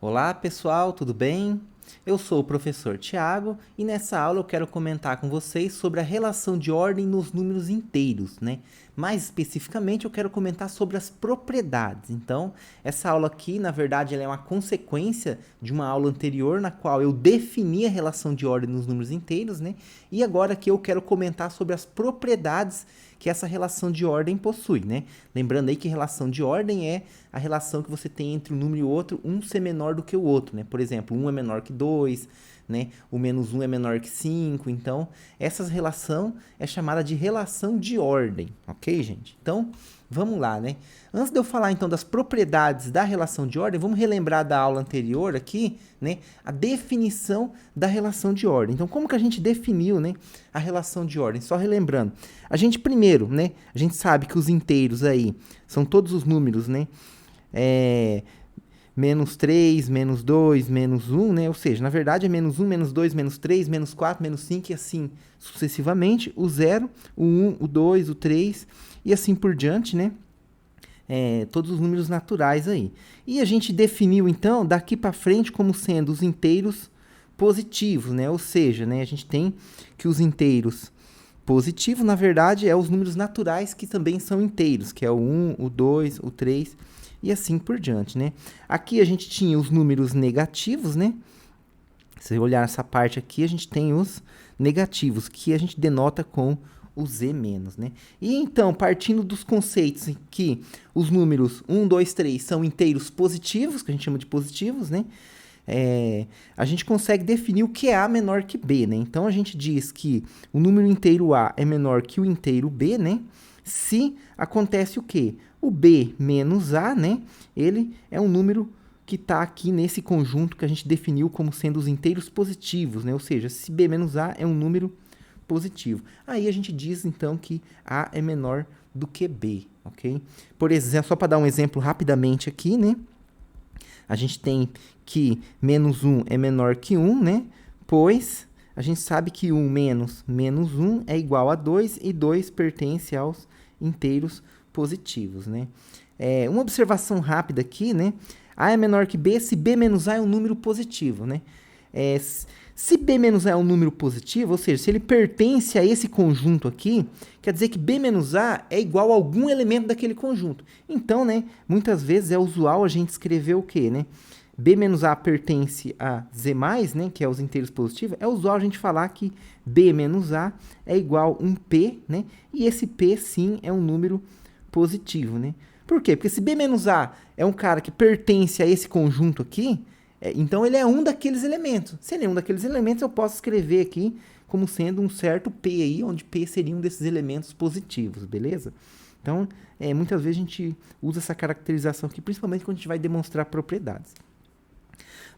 Olá pessoal, tudo bem? Eu sou o professor Tiago e nessa aula eu quero comentar com vocês sobre a relação de ordem nos números inteiros, né? Mais especificamente eu quero comentar sobre as propriedades. Então, essa aula aqui, na verdade, ela é uma consequência de uma aula anterior na qual eu defini a relação de ordem nos números inteiros, né? E agora aqui eu quero comentar sobre as propriedades que essa relação de ordem possui, né? Lembrando aí que relação de ordem é a relação que você tem entre um número e outro, um ser menor do que o outro, né? Por exemplo, 1 é menor que 2, né? O menos 1 é menor que 5. Então, essa relação é chamada de relação de ordem, ok, gente? Então, vamos lá, né? Antes de eu falar, então, das propriedades da relação de ordem, vamos relembrar da aula anterior aqui, né? A definição da relação de ordem. Então, como que a gente definiu, né? A relação de ordem? Só relembrando. A gente primeiro, né? A gente sabe que os inteiros aí são todos os números, né? Menos 3, menos 2, menos 1, né? Ou seja, na verdade é menos 1, menos 2, menos 3, menos 4, menos 5 e assim sucessivamente. O 0, o 1, o 2, o 3 e assim por diante, né? Todos os números naturais aí. E a gente definiu, então, daqui para frente como sendo os inteiros positivos, né? Ou seja, né, a gente tem que os inteiros positivos, na verdade, é os números naturais que também são inteiros, que é o 1, o 2, o 3 e assim por diante, né? Aqui a gente tinha os números negativos, né? Se você olhar essa parte aqui, a gente tem os negativos, que a gente denota com o Z menos, né? E então, partindo dos conceitos em que os números 1, 2, 3 são inteiros positivos, que a gente chama de positivos, né? A gente consegue definir o que é A menor que B, né? Então, a gente diz que o número inteiro A é menor que o inteiro B, né? Se acontece o quê? O B menos A, né? Ele é um número que está aqui nesse conjunto que a gente definiu como sendo os inteiros positivos, né? Ou seja, se B menos A é um número positivo. Aí a gente diz, então, que A é menor do que B, ok? Por exemplo, só para dar um exemplo rapidamente aqui, né? A gente tem que menos 1 é menor que 1, né? Pois a gente sabe que 1 menos menos 1 é igual a 2 e 2 pertence aos inteiros positivos, né? Uma observação rápida aqui, né? A é menor que B se B menos A é um número positivo, né? Se B menos A é um número positivo, ou seja, se ele pertence a esse conjunto aqui, quer dizer que B menos A é igual a algum elemento daquele conjunto. Então, né, muitas vezes é usual a gente escrever o quê, né? B menos A pertence a Z+, né, que é os inteiros positivos. É usual a gente falar que B menos A é igual a um P, né? E esse P, sim, é um número positivo, né? Por quê? Porque se B menos A é um cara que pertence a esse conjunto aqui, então ele é um daqueles elementos. Se ele é um daqueles elementos, eu posso escrever aqui como sendo um certo P aí, onde P seria um desses elementos positivos, beleza? Então, muitas vezes a gente usa essa caracterização aqui, principalmente quando a gente vai demonstrar propriedades.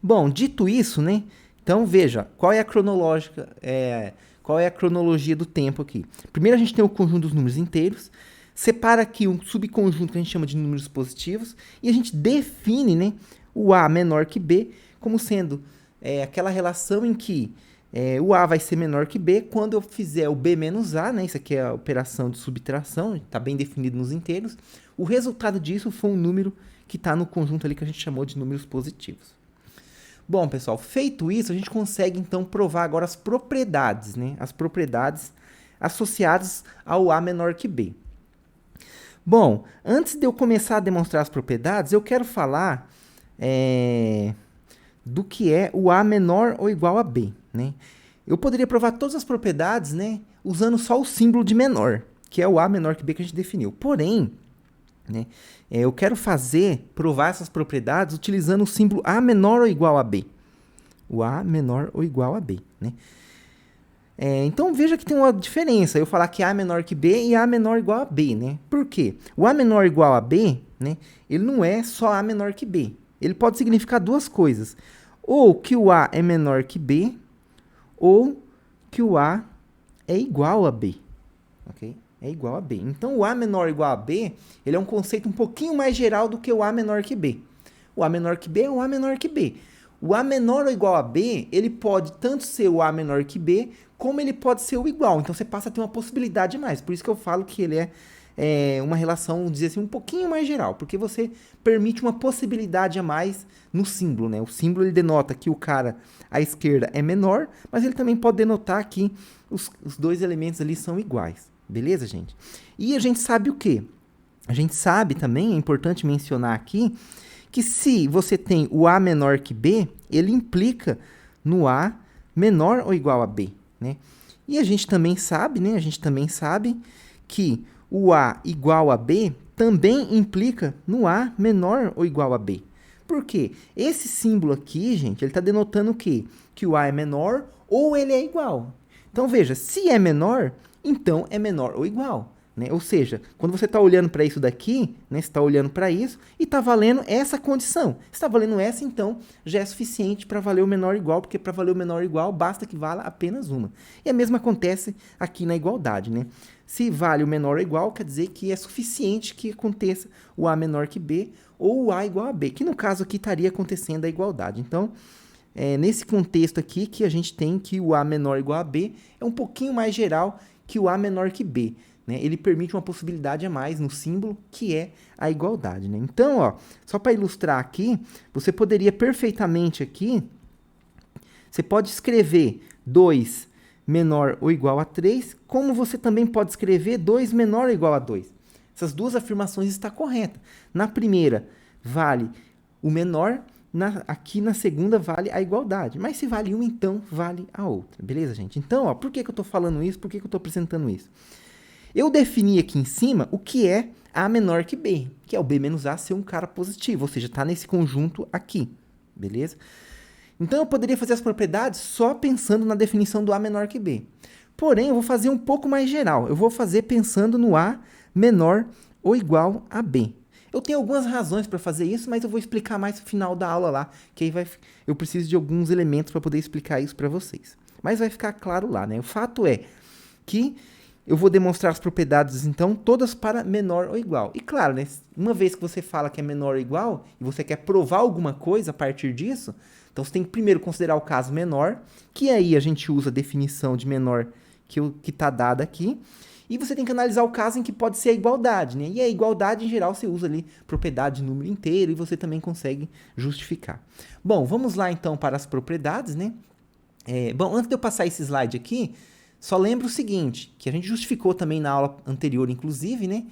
Bom, dito isso, né? Então, veja, qual é a cronologia do tempo aqui? Primeiro a gente tem o conjunto dos números inteiros, separa aqui um subconjunto que a gente chama de números positivos, e a gente define, né, o A menor que B como sendo aquela relação em que o A vai ser menor que B quando eu fizer o B menos A, né? Isso aqui é a operação de subtração, está bem definido nos inteiros. O resultado disso foi um número que está no conjunto ali que a gente chamou de números positivos. Bom, pessoal, feito isso, a gente consegue então provar agora as propriedades, né? As propriedades associadas ao A menor que B. Bom, antes de eu começar a demonstrar as propriedades, eu quero falar do que é o A menor ou igual a B, né? Eu poderia provar todas as propriedades, né, usando só o símbolo de menor, que é o A menor que B que a gente definiu. Porém, né, eu quero provar essas propriedades utilizando o símbolo A menor ou igual a B. O A menor ou igual a B, né? Então veja que tem uma diferença eu falar que A é menor que B e A menor igual a B, né? Por quê? O A menor igual a B, né, ele não é só A menor que B. Ele pode significar duas coisas. Ou que o A é menor que B, ou que o A é igual a B. Ok? É igual a B. Então, o A menor igual a B, ele é um conceito um pouquinho mais geral do que o A menor que B. O A menor que B é o A menor que B. O A menor ou igual a B, ele pode tanto ser o A menor que B, como ele pode ser o igual. Então, você passa a ter uma possibilidade a mais. Por isso que eu falo que ele é uma relação, vamos dizer assim, um pouquinho mais geral, porque você permite uma possibilidade a mais no símbolo, né? O símbolo ele denota que o cara à esquerda é menor, mas ele também pode denotar que os dois elementos ali são iguais. Beleza, gente? E a gente sabe o quê? A gente sabe também, é importante mencionar aqui, que se você tem o A menor que B, ele implica no A menor ou igual a B, né? E a gente também sabe, né? A gente também sabe que o A igual a B também implica no A menor ou igual a B. Por quê? Esse símbolo aqui, gente, ele está denotando o quê? Que o A é menor ou ele é igual. Então, veja, se é menor, então é menor ou igual. Né? Ou seja, quando você está olhando para isso daqui, né, você está olhando para isso e está valendo essa condição. Se está valendo essa, então já é suficiente para valer o menor ou igual, porque para valer o menor ou igual, basta que vala apenas uma. E a mesma acontece aqui na igualdade. Né? Se vale o menor ou igual, quer dizer que é suficiente que aconteça o A menor que B ou o A igual a B, que no caso aqui estaria acontecendo a igualdade. Então, é nesse contexto aqui que a gente tem que o A menor ou igual a B é um pouquinho mais geral que o A menor que B. Né? Ele permite uma possibilidade a mais no símbolo, que é a igualdade. Né? Então, ó, só para ilustrar aqui, você poderia perfeitamente aqui, você pode escrever 2 menor ou igual a 3, como você também pode escrever 2 menor ou igual a 2. Essas duas afirmações estão corretas. Na primeira, vale o menor, aqui na segunda vale a igualdade. Mas se vale uma, então vale a outra. Beleza, gente? Então, ó, por que eu estou falando isso? Por que eu estou apresentando isso? Eu defini aqui em cima o que é A menor que B, que é o B menos A ser um cara positivo, ou seja, está nesse conjunto aqui, beleza? Então, eu poderia fazer as propriedades só pensando na definição do A menor que B. Porém, eu vou fazer um pouco mais geral. Eu vou fazer pensando no A menor ou igual a B. Eu tenho algumas razões para fazer isso, mas eu vou explicar mais no final da aula lá, que aí eu preciso de alguns elementos para poder explicar isso para vocês. Mas vai ficar claro lá, né? O fato é que eu vou demonstrar as propriedades, então, todas para menor ou igual. E claro, né, uma vez que você fala que é menor ou igual, e você quer provar alguma coisa a partir disso, então você tem que primeiro considerar o caso menor, que aí a gente usa a definição de menor que está dada aqui, e você tem que analisar o caso em que pode ser a igualdade, né? E a igualdade, em geral, você usa ali propriedade de número inteiro, e você também consegue justificar. Bom, vamos lá, então, para as propriedades, né? Bom, antes de eu passar esse slide aqui, só lembra o seguinte, que a gente justificou também na aula anterior, inclusive, né?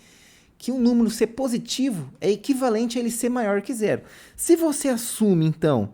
Que um número ser positivo é equivalente a ele ser maior que zero. Se você assume, então,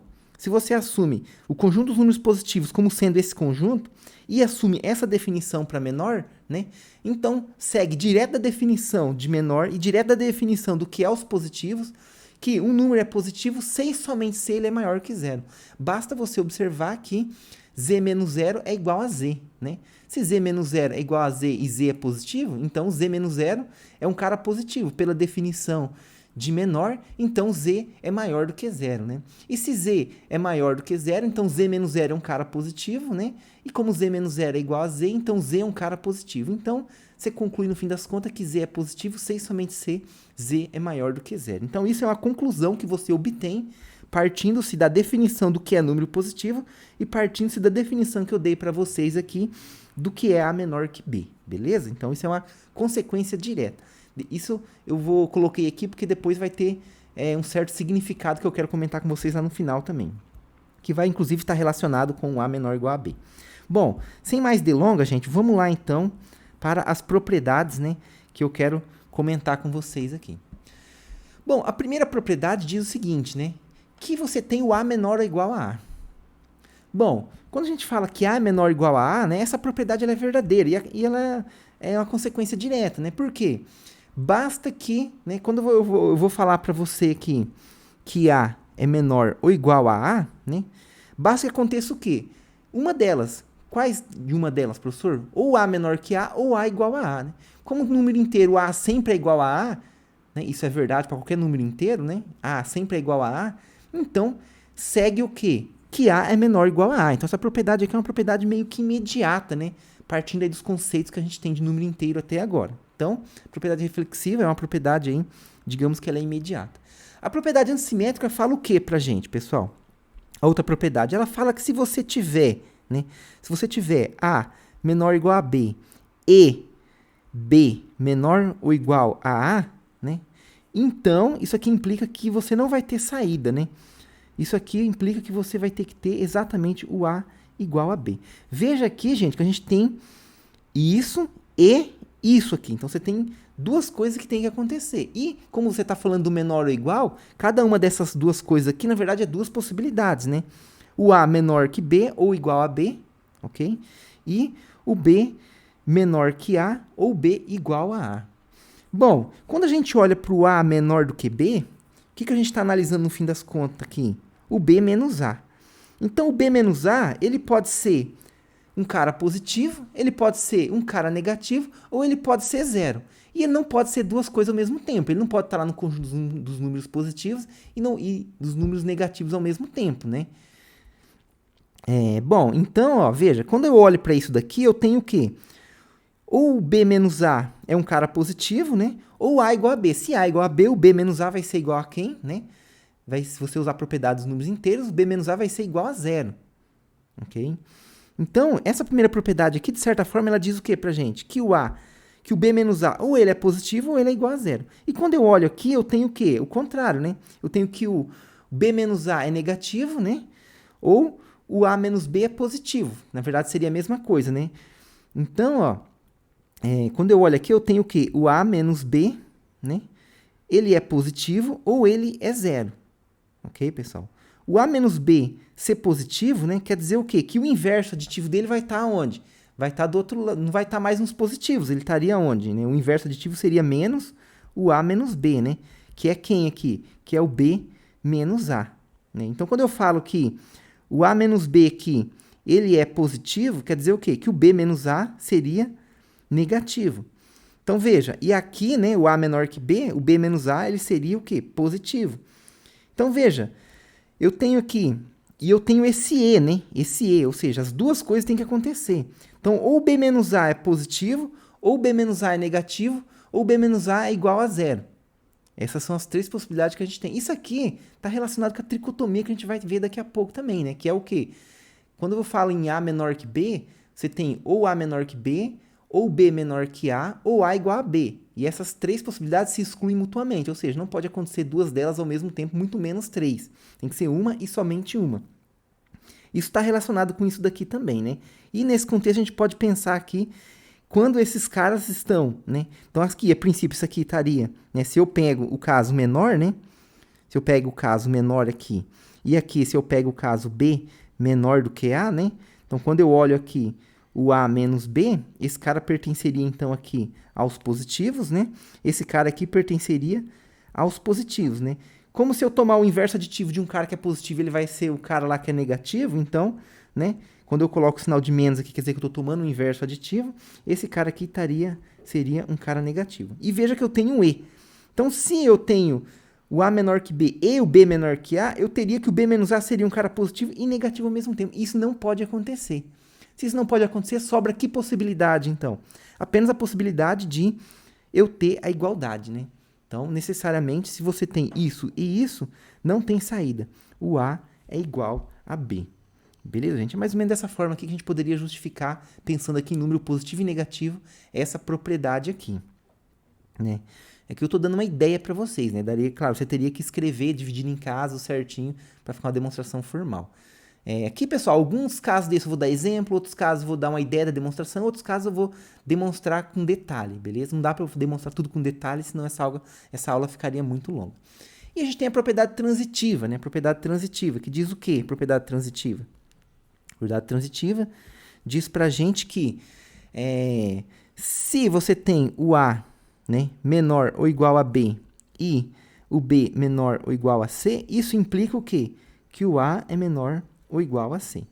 o conjunto dos números positivos como sendo esse conjunto, e assume essa definição para menor, né? Então, segue direto da definição de menor e direto da definição do que é os positivos, que um número é positivo se somente se ele é maior que zero. Basta você observar que z menos zero é igual a z, né? Se z menos zero é igual a z e z é positivo, então z menos zero é um cara positivo. Pela definição de menor, então z é maior do que zero, né? E se z é maior do que zero, então z menos zero é um cara positivo, né? E como z menos zero é igual a z, então z é um cara positivo. Então, você conclui no fim das contas que z é positivo se e somente se z é maior do que zero. Então, isso é uma conclusão que você obtém partindo-se da definição do que é número positivo e partindo-se da definição que eu dei para vocês aqui do que é A menor que B, beleza? Então, isso é uma consequência direta. Isso eu coloquei aqui porque depois vai ter um certo significado que eu quero comentar com vocês lá no final também, que vai, inclusive, estar relacionado com o A menor igual a B. Bom, sem mais delongas, gente, vamos lá, então, para as propriedades, né, que eu quero comentar com vocês aqui. Bom, a primeira propriedade diz o seguinte, né, que você tem o A menor ou igual a A. Bom, quando a gente fala que A é menor ou igual a A, né, essa propriedade ela é verdadeira e ela é uma consequência direta, né? Por quê? Basta que, né, quando eu vou falar para você aqui que A é menor ou igual a A, né, basta que aconteça o quê? Uma delas. Quais de uma delas, professor? Ou A menor que A ou A igual a A, né? Como o número inteiro A sempre é igual a A, né, isso é verdade para qualquer número inteiro, né? A sempre é igual a A, então segue o quê? Que A é menor ou igual a A. Então, essa propriedade aqui é uma propriedade meio que imediata, né? Partindo aí dos conceitos que a gente tem de número inteiro até agora. Então, a propriedade reflexiva é uma propriedade aí, digamos que ela é imediata. A propriedade antissimétrica fala o quê pra gente, pessoal? A outra propriedade, ela fala que se você tiver, né? Se você tiver A menor ou igual a B e B menor ou igual a A, né? Então, isso aqui implica que você não vai ter saída, né? Isso aqui implica que você vai ter que ter exatamente o A igual a B. Veja aqui, gente, que a gente tem isso e isso aqui. Então, você tem duas coisas que tem que acontecer. E, como você está falando do menor ou igual, cada uma dessas duas coisas aqui, na verdade, é duas possibilidades, né? O A menor que B ou igual a B, ok? E o B menor que A ou B igual a A. Bom, quando a gente olha para o A menor do que B, o que a gente está analisando no fim das contas aqui? O B menos A. Então, o B menos A, ele pode ser um cara positivo, ele pode ser um cara negativo, ou ele pode ser zero. E ele não pode ser duas coisas ao mesmo tempo. Ele não pode estar lá no conjunto dos números positivos e dos números negativos ao mesmo tempo, né? Bom, então, ó, veja, quando eu olho para isso daqui, eu tenho o quê? Ou o B menos A é um cara positivo, né? Ou A igual a B. Se A igual a B, o B menos A vai ser igual a quem, né? Se você usar a propriedade dos números inteiros, o B menos A vai ser igual a zero. Ok? Então, essa primeira propriedade aqui, de certa forma, ela diz o que pra gente? Que o B menos A, ou ele é positivo, ou ele é igual a zero. E quando eu olho aqui, eu tenho o quê? O contrário, né? Eu tenho que o B menos A é negativo, né? Ou o A menos B é positivo. Na verdade, seria a mesma coisa, né? Então, ó, quando eu olho aqui, eu tenho o quê? O A menos B, né? Ele é positivo ou ele é zero. Ok, pessoal? O A menos B ser positivo, né? Quer dizer o quê? Que o inverso aditivo dele vai estar onde? Vai estar do outro lado, não vai estar mais nos positivos. Ele estaria onde? Né? O inverso aditivo seria menos o A menos B, né? Que é quem aqui? Que é o B menos A. Né? Então, quando eu falo que o A menos B aqui, ele é positivo, quer dizer o quê? Que o B menos A seria negativo. Então, veja, e aqui, né, o A menor que B, o B menos A, ele seria o quê? Positivo. Então, veja, eu tenho aqui, e eu tenho esse E, né? Esse E, ou seja, as duas coisas têm que acontecer. Então, ou o B menos A é positivo, ou o B menos A é negativo, ou o B menos A é igual a zero. Essas são as três possibilidades que a gente tem. Isso aqui está relacionado com a tricotomia que a gente vai ver daqui a pouco também, né? Que é o quê? Quando eu falo em A menor que B, você tem ou A menor que B, ou B menor que A, ou A igual a B. E essas três possibilidades se excluem mutuamente, ou seja, não pode acontecer duas delas ao mesmo tempo, muito menos três. Tem que ser uma e somente uma. Isso está relacionado com isso daqui também, né? E nesse contexto a gente pode pensar aqui quando esses caras estão, né? Então aqui, a princípio, isso aqui estaria, né? Se eu pego o caso menor, né? Se eu pego o caso menor aqui, e aqui se eu pego o caso B menor do que A, né? Então quando eu olho aqui o A menos B, esse cara pertenceria então aqui aos positivos, né? Esse cara aqui pertenceria aos positivos, né? Como se eu tomar o inverso aditivo de um cara que é positivo, ele vai ser o cara lá que é negativo, então, né? Quando eu coloco o sinal de menos aqui, quer dizer que eu estou tomando o inverso aditivo, esse cara aqui seria um cara negativo. E veja que eu tenho um E. Então, se eu tenho o A menor que B e o B menor que A, eu teria que o B menos A seria um cara positivo e negativo ao mesmo tempo. Isso não pode acontecer. Se isso não pode acontecer, sobra que possibilidade, então? Apenas a possibilidade de eu ter a igualdade, né? Então, necessariamente, se você tem isso e isso, não tem saída. O A é igual a B. Beleza, gente? É mais ou menos dessa forma aqui que a gente poderia justificar, pensando aqui em número positivo e negativo, essa propriedade aqui, né? É que eu estou dando uma ideia para vocês, né? Daria, claro, você teria que escrever, dividir em casos certinho, para ficar uma demonstração formal. Aqui, pessoal, alguns casos desses eu vou dar exemplo, outros casos eu vou dar uma ideia da demonstração, outros casos eu vou demonstrar com detalhe, beleza? Não dá para eu demonstrar tudo com detalhe, senão essa aula ficaria muito longa. E a gente tem a propriedade transitiva, né? Propriedade transitiva, que diz o quê? Propriedade transitiva. Propriedade transitiva diz pra gente que se você tem o A, né, menor ou igual a B e o B menor ou igual a C, isso implica o quê? Que o A é menor ou igual a C.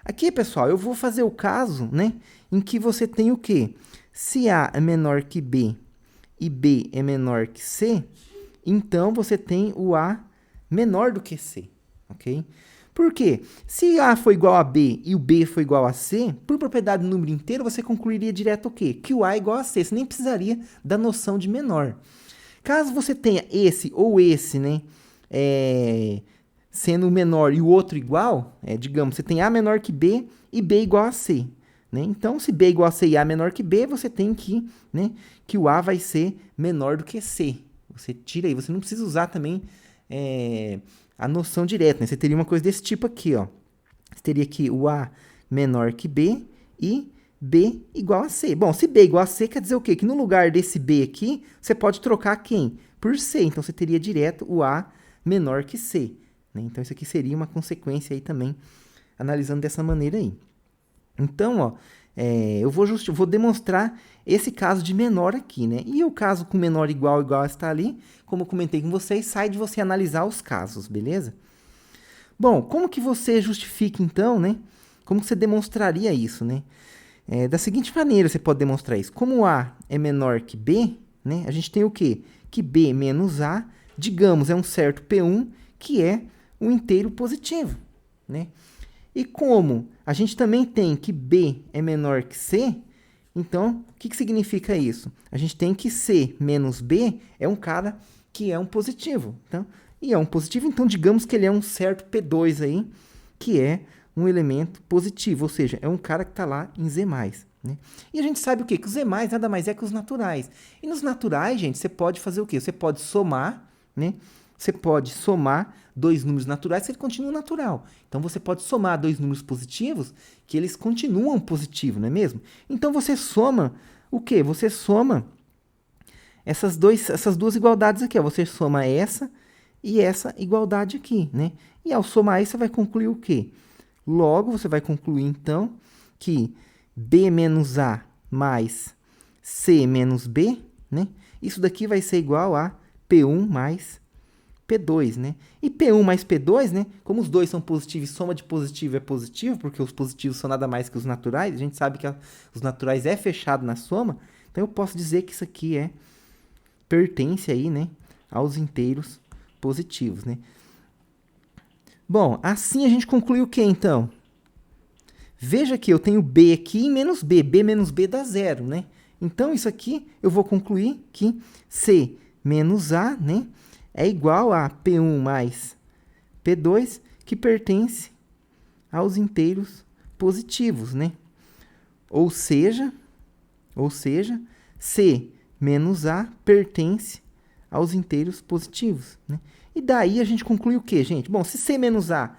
Aqui, pessoal, eu vou fazer o caso, né, em que você tem o quê? Se A é menor que B e B é menor que C, então você tem o A menor do que C, ok? Por quê? Se A for igual a B e o B for igual a C, por propriedade do número inteiro, você concluiria direto o quê? Que o A é igual a C. Você nem precisaria da noção de menor. Caso você tenha esse ou esse, né, sendo o menor e o outro igual, digamos, você tem A menor que B e B igual a C, né? Então, se B é igual a C e A menor que B, você tem que, né, que o A vai ser menor do que C. Você tira aí, você não precisa usar também a noção direta, né? Você teria uma coisa desse tipo aqui, ó. Você teria aqui o A menor que B e B igual a C. Bom, se B igual a C, quer dizer o quê? Que no lugar desse B aqui, você pode trocar quem? Por C. Então, você teria direto o A menor que C, né? Então, isso aqui seria uma consequência aí também, analisando dessa maneira aí. Então, ó, eu vou demonstrar esse caso de menor aqui, né? E o caso com menor igual está ali, como eu comentei com vocês, sai de você analisar os casos, beleza? Bom, como que você justifica, então, né? Como que você demonstraria isso, né? Da seguinte maneira você pode demonstrar isso. Como A é menor que B, né? A gente tem o quê? Que B menos A, digamos, é um certo P1, que é um inteiro positivo, né? E como a gente também tem que B é menor que C, então, o que significa isso? A gente tem que C menos B é um cara que é um positivo. Então, e é um positivo, então digamos que ele é um certo P2 aí, que é um elemento positivo, ou seja, é um cara que está lá em Z+, né? E a gente sabe o quê? Que os Z+, nada mais é que os naturais. E nos naturais, gente, você pode fazer o quê? Você pode somar, né? Você pode somar dois números naturais que ele continua natural. Então, você pode somar dois números positivos que eles continuam positivos, não é mesmo? Então, você soma o quê? Você soma essas duas igualdades aqui, ó. Você soma essa e essa igualdade aqui, né? E ao somar isso, você vai concluir o quê? Logo, você vai concluir, então, que B menos A mais C menos B, né? Isso daqui vai ser igual a P1 mais P2, né? E P1 mais P2, né? Como os dois são positivos e soma de positivo é positivo, porque os positivos são nada mais que os naturais, a gente sabe que os naturais é fechado na soma, então eu posso dizer que isso aqui pertence aí, né, aos inteiros positivos, né? Bom, assim a gente conclui o que, então? Veja que eu tenho B aqui e menos B. B menos B dá zero, né? Então, isso aqui eu vou concluir que C menos A, né, é igual a P1 mais P2, que pertence aos inteiros positivos, né? Ou seja, C menos A pertence aos inteiros positivos, né? E daí a gente conclui o quê, gente? Bom, se C menos A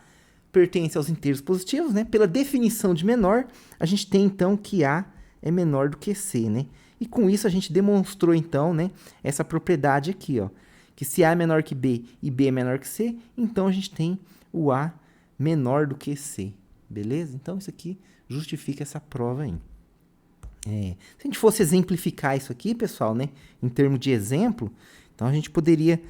pertence aos inteiros positivos, né? Pela definição de menor, a gente tem, então, que A é menor do que C, né? E com isso a gente demonstrou, então, né, essa propriedade aqui, ó, que se A é menor que B e B é menor que C, então a gente tem o A menor do que C, beleza? Então, isso aqui justifica essa prova aí. Se a gente fosse exemplificar isso aqui, pessoal, né, em termos de exemplo, então a gente poderia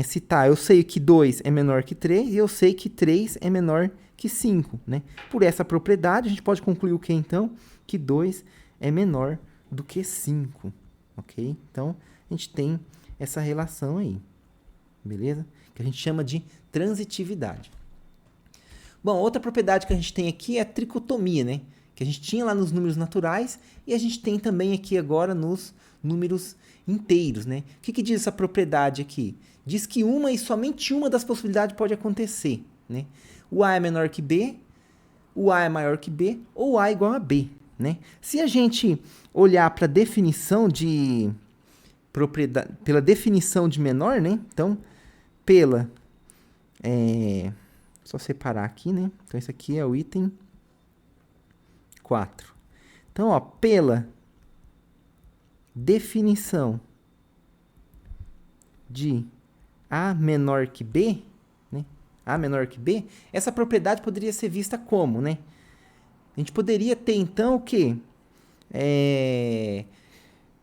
citar, eu sei que 2 é menor que 3 e eu sei que 3 é menor que 5, né? Por essa propriedade, a gente pode concluir o que, então? Que 2 é menor do que 5, ok? Então, a gente tem essa relação aí, beleza? Que a gente chama de transitividade. Bom, outra propriedade que a gente tem aqui é a tricotomia, né? Que a gente tinha lá nos números naturais e a gente tem também aqui agora nos números inteiros, né? O que diz essa propriedade aqui? Diz que uma e somente uma das possibilidades pode acontecer, né? O A é menor que B, o A é maior que B ou A é igual a B, né? Se a gente olhar para a definição de pela definição de menor, né? Então, só separar aqui, né? Então, esse aqui é o item 4. Então, ó, pela definição de A menor que B, né? A menor que B, essa propriedade poderia ser vista como, né? A gente poderia ter, então, o quê?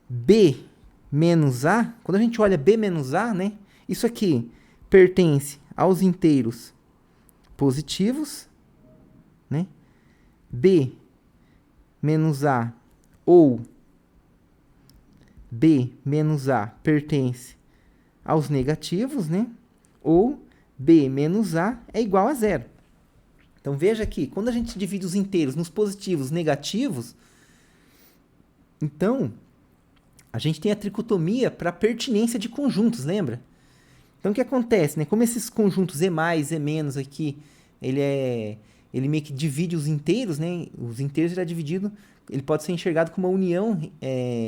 B menos A, quando a gente olha B menos A, né? Isso aqui pertence aos inteiros positivos, né? B menos A ou B menos A pertence aos negativos, né? Ou B menos A é igual a zero. Então, veja aqui, quando a gente divide os inteiros nos positivos negativos, então, a gente tem a tricotomia para pertinência de conjuntos, lembra? Então, o que acontece, né? Como esses conjuntos E+, E- aqui, ele meio que divide os inteiros, né? Os inteiros ele é dividido, ele pode ser enxergado como uma união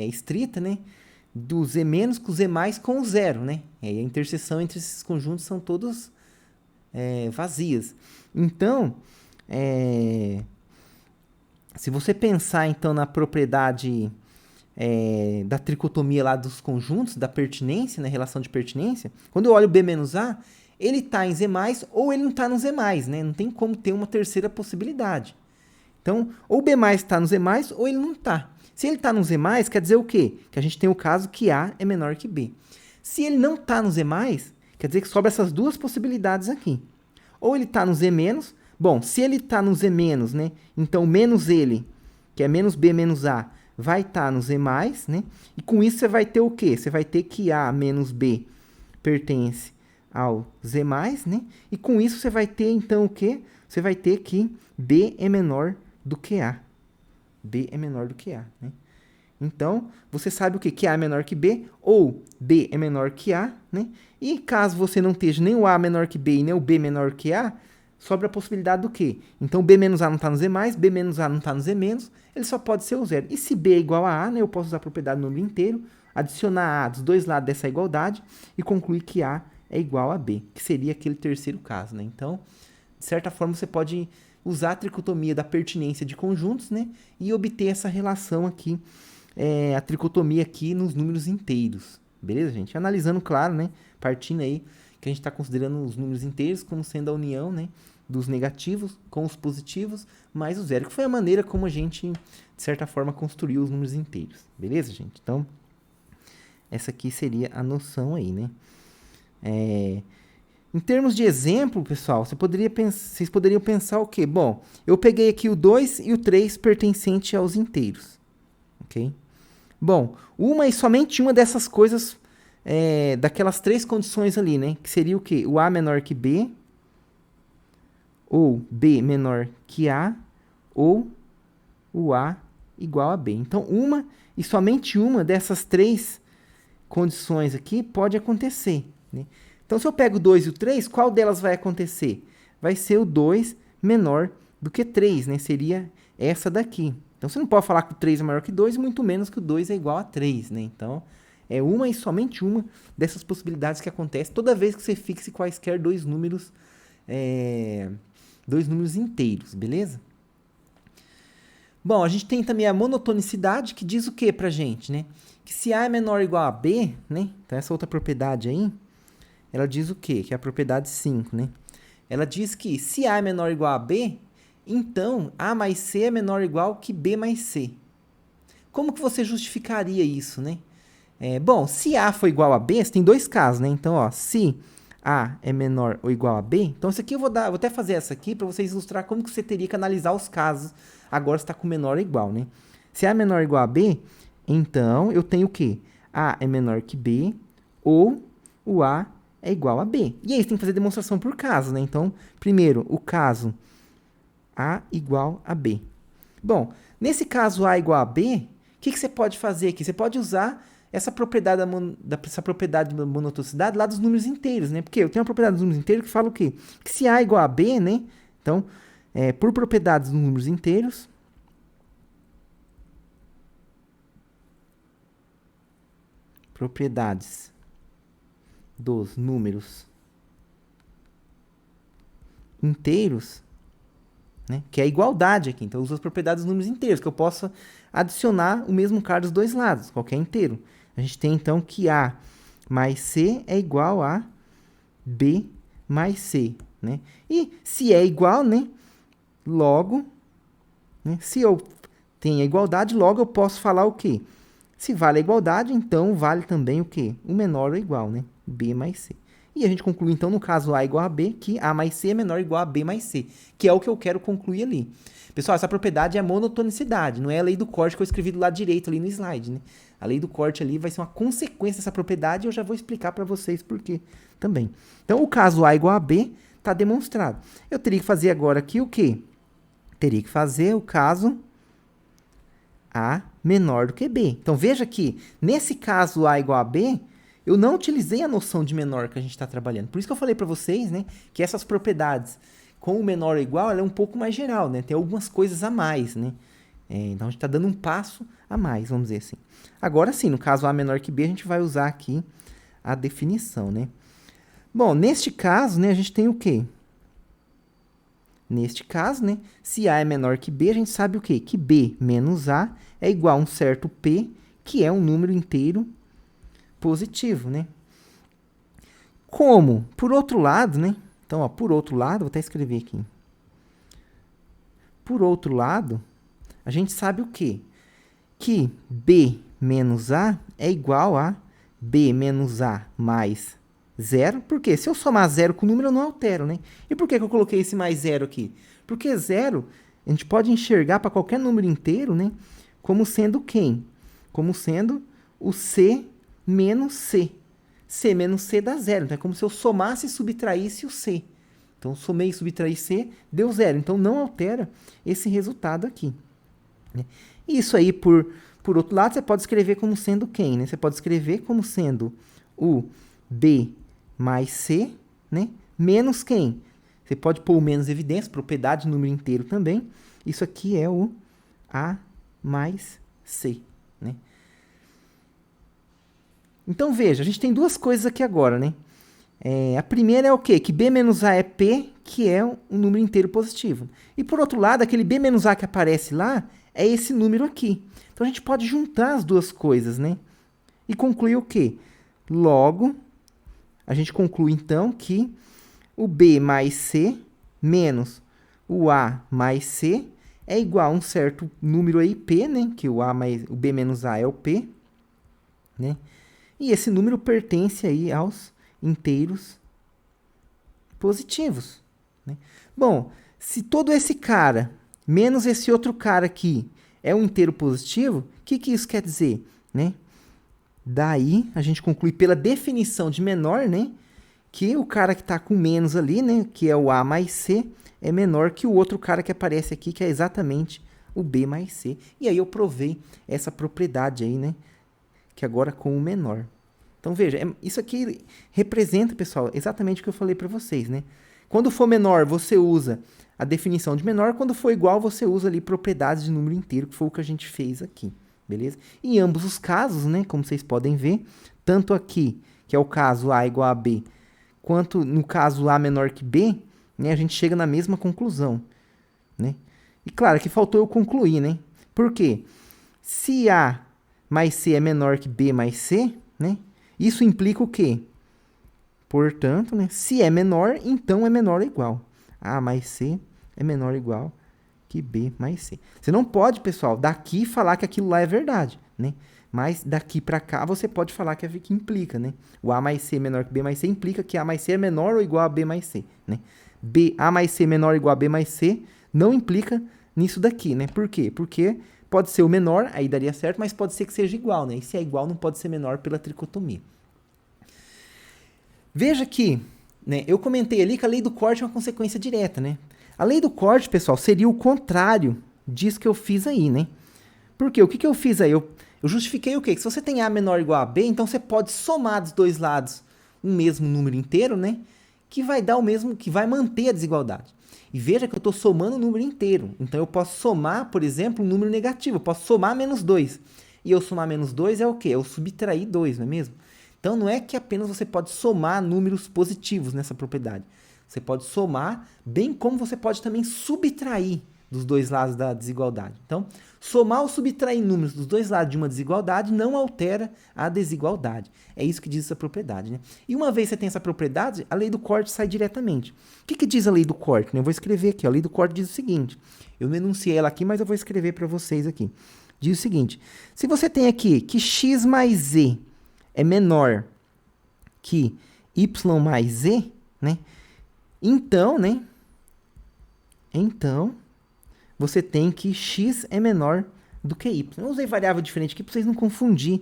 estrita, né? Do Z- com o Z mais com o zero, né? E aí a interseção entre esses conjuntos são todos vazias. Então, se você pensar então na propriedade da tricotomia lá dos conjuntos, da pertinência, né, relação de pertinência, quando eu olho B menos A, ele está em Z+, ou ele não está no Z+, né? Não tem como ter uma terceira possibilidade. Então, ou B+, está no Z+, ou ele não está. Se ele está no Z+, quer dizer o quê? Que a gente tem o caso que A é menor que B. Se ele não está no Z+, quer dizer que sobra essas duas possibilidades aqui. Ou ele está no Z-, bom, se ele está no Z-, né? Então, menos ele, que é menos B menos A, vai estar no Z+, né? E com isso você vai ter o quê? Você vai ter que A menos B pertence ao Z+, né? E com isso você vai ter, então, o quê? Você vai ter que B é menor do que A. B é menor do que A, né? Então, você sabe o quê? Que A é menor que B, ou B é menor que A, né? E caso você não esteja nem o A menor que B e nem o B menor que A, sobra a possibilidade do quê? Então, B menos A não está no Z+, B menos A não está no Z-, ele só pode ser o zero. E se B é igual a A, né, eu posso usar a propriedade do número inteiro, adicionar A dos dois lados dessa igualdade e concluir que A é igual a B, que seria aquele terceiro caso, né? Então, de certa forma, você pode usar a tricotomia da pertinência de conjuntos, né, e obter essa relação aqui, a tricotomia aqui nos números inteiros. Beleza, gente? Analisando, claro, né, partindo aí que a gente está considerando os números inteiros como sendo a união, né, dos negativos com os positivos mais o zero, que foi a maneira como a gente, de certa forma, construiu os números inteiros. Beleza, gente? Então, essa aqui seria a noção aí, né? Em termos de exemplo, pessoal, vocês poderiam pensar o quê? Bom, eu peguei aqui o 2 e o 3 pertencente aos inteiros. Ok? Bom, uma e somente uma dessas coisas, daquelas três condições ali, né? Que seria o quê? O A menor que B, ou B menor que A, ou o A igual a B. Então, uma e somente uma dessas três condições aqui pode acontecer, né? Então, se eu pego o 2 e o 3, qual delas vai acontecer? Vai ser o 2 menor do que 3, né? Seria essa daqui. Então, você não pode falar que o 3 é maior que 2, muito menos que o 2 é igual a 3, né? Então, é uma e somente uma dessas possibilidades que acontece toda vez que você fixe quaisquer dois números inteiros, beleza? Bom, a gente tem também a monotonicidade, que diz o que pra gente, né? Que se A é menor ou igual a B, né? Então, essa outra propriedade aí, ela diz o quê? Que é a propriedade 5, né? Ela diz que se A é menor ou igual a B, então A mais C é menor ou igual que B mais C. Como que você justificaria isso, né? Bom, se A for igual a B, você tem dois casos, né? Então, ó, se A é menor ou igual a B, então isso aqui vou até fazer essa aqui para vocês ilustrar como que você teria que analisar os casos. Agora está com menor ou igual, né? Se A é menor ou igual a B, então eu tenho o quê? A é menor que B ou o A é igual a B. E aí você tem que fazer demonstração por caso, né? Então, primeiro, o caso A igual a B. Bom, nesse caso A igual a B, o que você pode fazer aqui? Você pode usar essa propriedade da monotonicidade lá dos números inteiros, né? Porque eu tenho uma propriedade dos números inteiros que fala o quê? Que se A é igual a B, né? Então, por propriedades dos números inteiros, propriedades dos números inteiros, né? Que é a igualdade aqui. Então, eu uso as propriedades dos números inteiros, que eu posso adicionar o mesmo cara dos dois lados, qualquer inteiro. A gente tem, então, que A mais C é igual a B mais C, né? E se é igual, né? Logo, né? Se eu tenho a igualdade, logo eu posso falar o quê? Se vale a igualdade, então vale também o quê? O menor ou igual, né? B mais C. E a gente conclui, então, no caso A igual a B, que A mais C é menor ou igual a B mais C, que é o que eu quero concluir ali. Pessoal, essa propriedade é a monotonicidade, não é a lei do corte que eu escrevi do lado direito ali no slide, né? A lei do corte ali vai ser uma consequência dessa propriedade e eu já vou explicar para vocês por quê também. Então, o caso A igual a B está demonstrado. Eu teria que fazer agora aqui o quê? Teria que fazer o caso A menor do que B. Então, veja que, nesse caso A igual a B, eu não utilizei a noção de menor que a gente está trabalhando. Por isso que eu falei para vocês, né, que essas propriedades, com o menor ou igual, ela é um pouco mais geral, né? Tem algumas coisas a mais, né? Então, a gente está dando um passo a mais, vamos dizer assim. Agora sim, no caso A menor que B, a gente vai usar aqui a definição, né? Bom, neste caso, né, a gente tem o quê? Neste caso, né, se A é menor que B, a gente sabe o quê? Que B menos A é igual a um certo P, que é um número inteiro positivo, né? Como? Por outro lado, né? Então, ó, por outro lado, vou até escrever aqui. Por outro lado, a gente sabe o quê? Que B menos A é igual a B menos A mais 0. Por quê? Se eu somar 0 com o número, eu não altero, né? E por que eu coloquei esse mais 0 aqui? Porque 0, a gente pode enxergar para qualquer número inteiro, né? Como sendo quem? Como sendo o C menos C. C menos C dá 0. Então, é como se eu somasse e subtraísse o C. Então, somei e subtraí C, deu 0. Então, não altera esse resultado aqui. Né? E isso aí, por outro lado, você pode escrever como sendo quem? Né? Você pode escrever como sendo o B mais C, né? Menos quem? Você pode pôr o menos evidência, propriedade de número inteiro também. Isso aqui é o A mais C. Né? Então, veja, a gente tem duas coisas aqui agora, né? A primeira é o quê? Que B menos A é P, que é um número inteiro positivo. E, por outro lado, aquele B menos A que aparece lá é esse número aqui. Então, a gente pode juntar as duas coisas, né? E concluir o quê? Logo, a gente conclui, então, que o B mais C menos o A mais C é igual a um certo número aí, P, né? Que o B menos A é o P, né? E esse número pertence aí aos inteiros positivos. Né? Bom, se todo esse cara, menos esse outro cara aqui, é um inteiro positivo, o que isso quer dizer? Né? Daí, a gente conclui pela definição de menor, né, que o cara que está com menos ali, né, que é o A mais C, é menor que o outro cara que aparece aqui, que é exatamente o B mais C. E aí eu provei essa propriedade aí, né, que agora com o menor. Então, veja, isso aqui representa, pessoal, exatamente o que eu falei para vocês, né? Quando for menor, você usa a definição de menor. Quando for igual, você usa ali propriedades de número inteiro, que foi o que a gente fez aqui, beleza? Em ambos os casos, né, como vocês podem ver, tanto aqui, que é o caso A igual a B, quanto no caso A menor que B, né, a gente chega na mesma conclusão, né? E claro, aqui faltou eu concluir, né? Por quê? Se A mais C é menor que B mais C, né? Isso implica o quê? Portanto, né, se é menor, então é menor ou igual. A mais C é menor ou igual que B mais C. Você não pode, pessoal, daqui falar que aquilo lá é verdade, né? Mas daqui para cá você pode falar que implica, né? O A mais C menor que B mais C implica que A mais C é menor ou igual a B mais C, né? A mais C menor ou igual a B mais C não implica nisso daqui, né? Por quê? Porque pode ser o menor, aí daria certo, mas pode ser que seja igual, né? E se é igual, não pode ser menor pela tricotomia. Veja que, né, eu comentei ali que a lei do corte é uma consequência direta, né? A lei do corte, pessoal, seria o contrário disso que eu fiz aí, né? Por quê? O que eu fiz aí? Eu justifiquei o quê? Que se você tem A menor ou igual a B, então você pode somar dos dois lados um mesmo número inteiro, né? Que vai dar o mesmo, que vai manter a desigualdade. E veja que eu estou somando um número inteiro. Então, eu posso somar, por exemplo, um número negativo. Eu posso somar menos 2. E eu somar menos 2 é o quê? Eu subtrair 2, não é mesmo? Então, não é que apenas você pode somar números positivos nessa propriedade. Você pode somar, bem como você pode também subtrair dos dois lados da desigualdade. Então, somar ou subtrair números dos dois lados de uma desigualdade não altera a desigualdade. É isso que diz essa propriedade, né? E uma vez que você tem essa propriedade, a lei do corte sai diretamente. O que diz a lei do corte? Eu vou escrever aqui. A lei do corte diz o seguinte. Eu não enunciei ela aqui, mas eu vou escrever para vocês aqui. Diz o seguinte. Se você tem aqui que x mais z é menor que y mais z, né? Então, você tem que x é menor do que y. Eu usei variável diferente aqui para vocês não confundir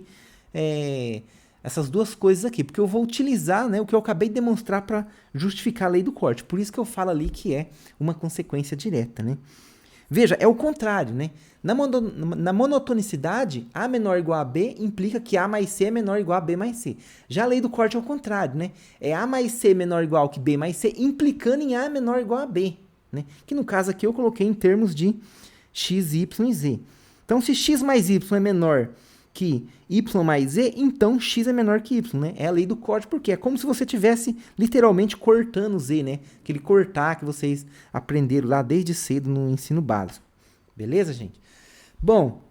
essas duas coisas aqui, porque eu vou utilizar, né, o que eu acabei de demonstrar para justificar a lei do corte. Por isso que eu falo ali que é uma consequência direta, né? Veja, é o contrário, né? Na monotonicidade, A menor ou igual a B implica que A mais C é menor ou igual a B mais C. Já a lei do corte é o contrário, né? É A mais C menor ou igual que B mais C, implicando em A menor ou igual a B. né? Que no caso aqui eu coloquei em termos de x, y e z. Então, se x mais y é menor que y mais z, então x é menor que y, né? É a lei do corte, porque é como se você estivesse literalmente cortando z, né? Aquele cortar que vocês aprenderam lá desde cedo no ensino básico. Beleza, gente? Bom,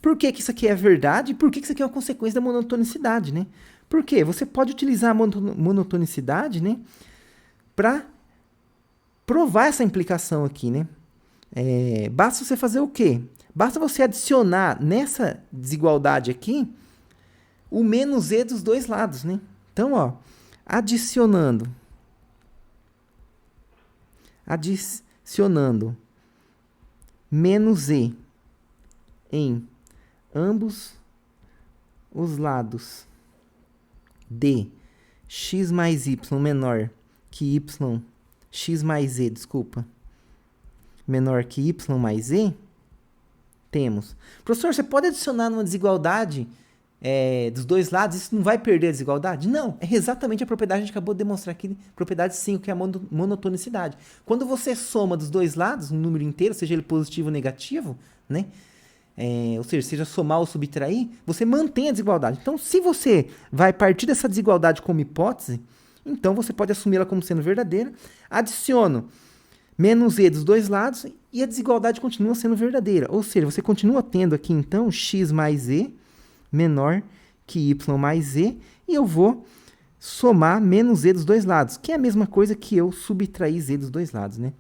por que isso aqui é verdade? E por que isso aqui é uma consequência da monotonicidade, né? Porque você pode utilizar a monotonicidade, né, para provar essa implicação aqui, né? Basta você fazer o quê? Basta você adicionar nessa desigualdade aqui o menos z dos dois lados, né? Então, ó, adicionando menos z em ambos os lados de x mais y menor que y, x mais z, desculpa, menor que y mais z, temos. Professor, você pode adicionar numa desigualdade dos dois lados, isso não vai perder a desigualdade? Não, é exatamente a propriedade que a gente acabou de demonstrar aqui, propriedade 5, que é a monotonicidade. Quando você soma dos dois lados, um número inteiro, seja ele positivo ou negativo, né? Ou seja somar ou subtrair, você mantém a desigualdade. Então, se você vai partir dessa desigualdade como hipótese, então você pode assumi-la como sendo verdadeira, adiciono menos z dos dois lados e a desigualdade continua sendo verdadeira. Ou seja, você continua tendo aqui, então, x mais z menor que y mais z, e eu vou somar menos z dos dois lados, que é a mesma coisa que eu subtrair z dos dois lados, né?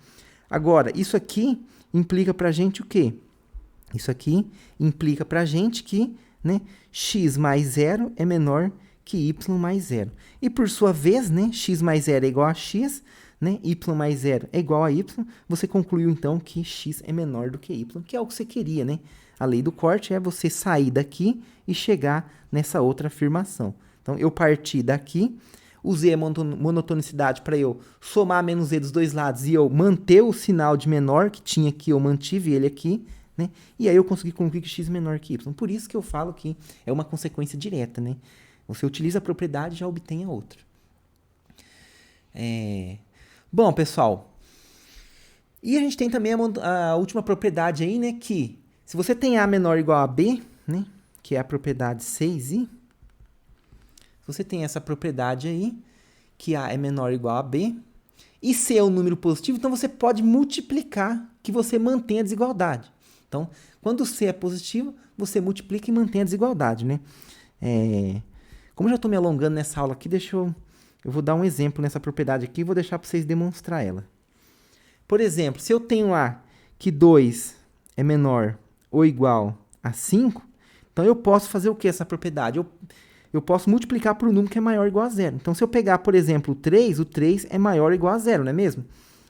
Agora, isso aqui implica para a gente o quê? Isso aqui implica para a gente que, né, x mais 0 é menor que y mais 0. E, por sua vez, né, x mais 0 é igual a x, né, y mais 0 é igual a y. Você concluiu, então, que x é menor do que y, que é o que você queria, né? A lei do corte é você sair daqui e chegar nessa outra afirmação. Então, eu parti daqui, usei a monotonicidade para eu somar menos z dos dois lados e eu manter o sinal de menor que tinha aqui, eu mantive ele aqui, né? E aí eu consegui concluir que x é menor que y. Por isso que eu falo que é uma consequência direta, né? Você utiliza a propriedade e já obtém a outra. Bom, pessoal, e a gente tem também a última propriedade aí, né? Que se você tem A menor ou igual a B, né? Que é a propriedade 6i, se você tem essa propriedade aí, que A é menor ou igual a B, e C é um número positivo, então você pode multiplicar que você mantém a desigualdade. Então, quando C é positivo, você multiplica e mantém a desigualdade, né? Como eu já estou me alongando nessa aula aqui, eu vou dar um exemplo nessa propriedade aqui e vou deixar para vocês demonstrar ela. Por exemplo, se eu tenho A que 2 é menor ou igual a 5, então eu posso fazer o que essa propriedade? Eu posso multiplicar por um número que é maior ou igual a 0. Então, se eu pegar, por exemplo, o 3 é maior ou igual a 0, não é mesmo?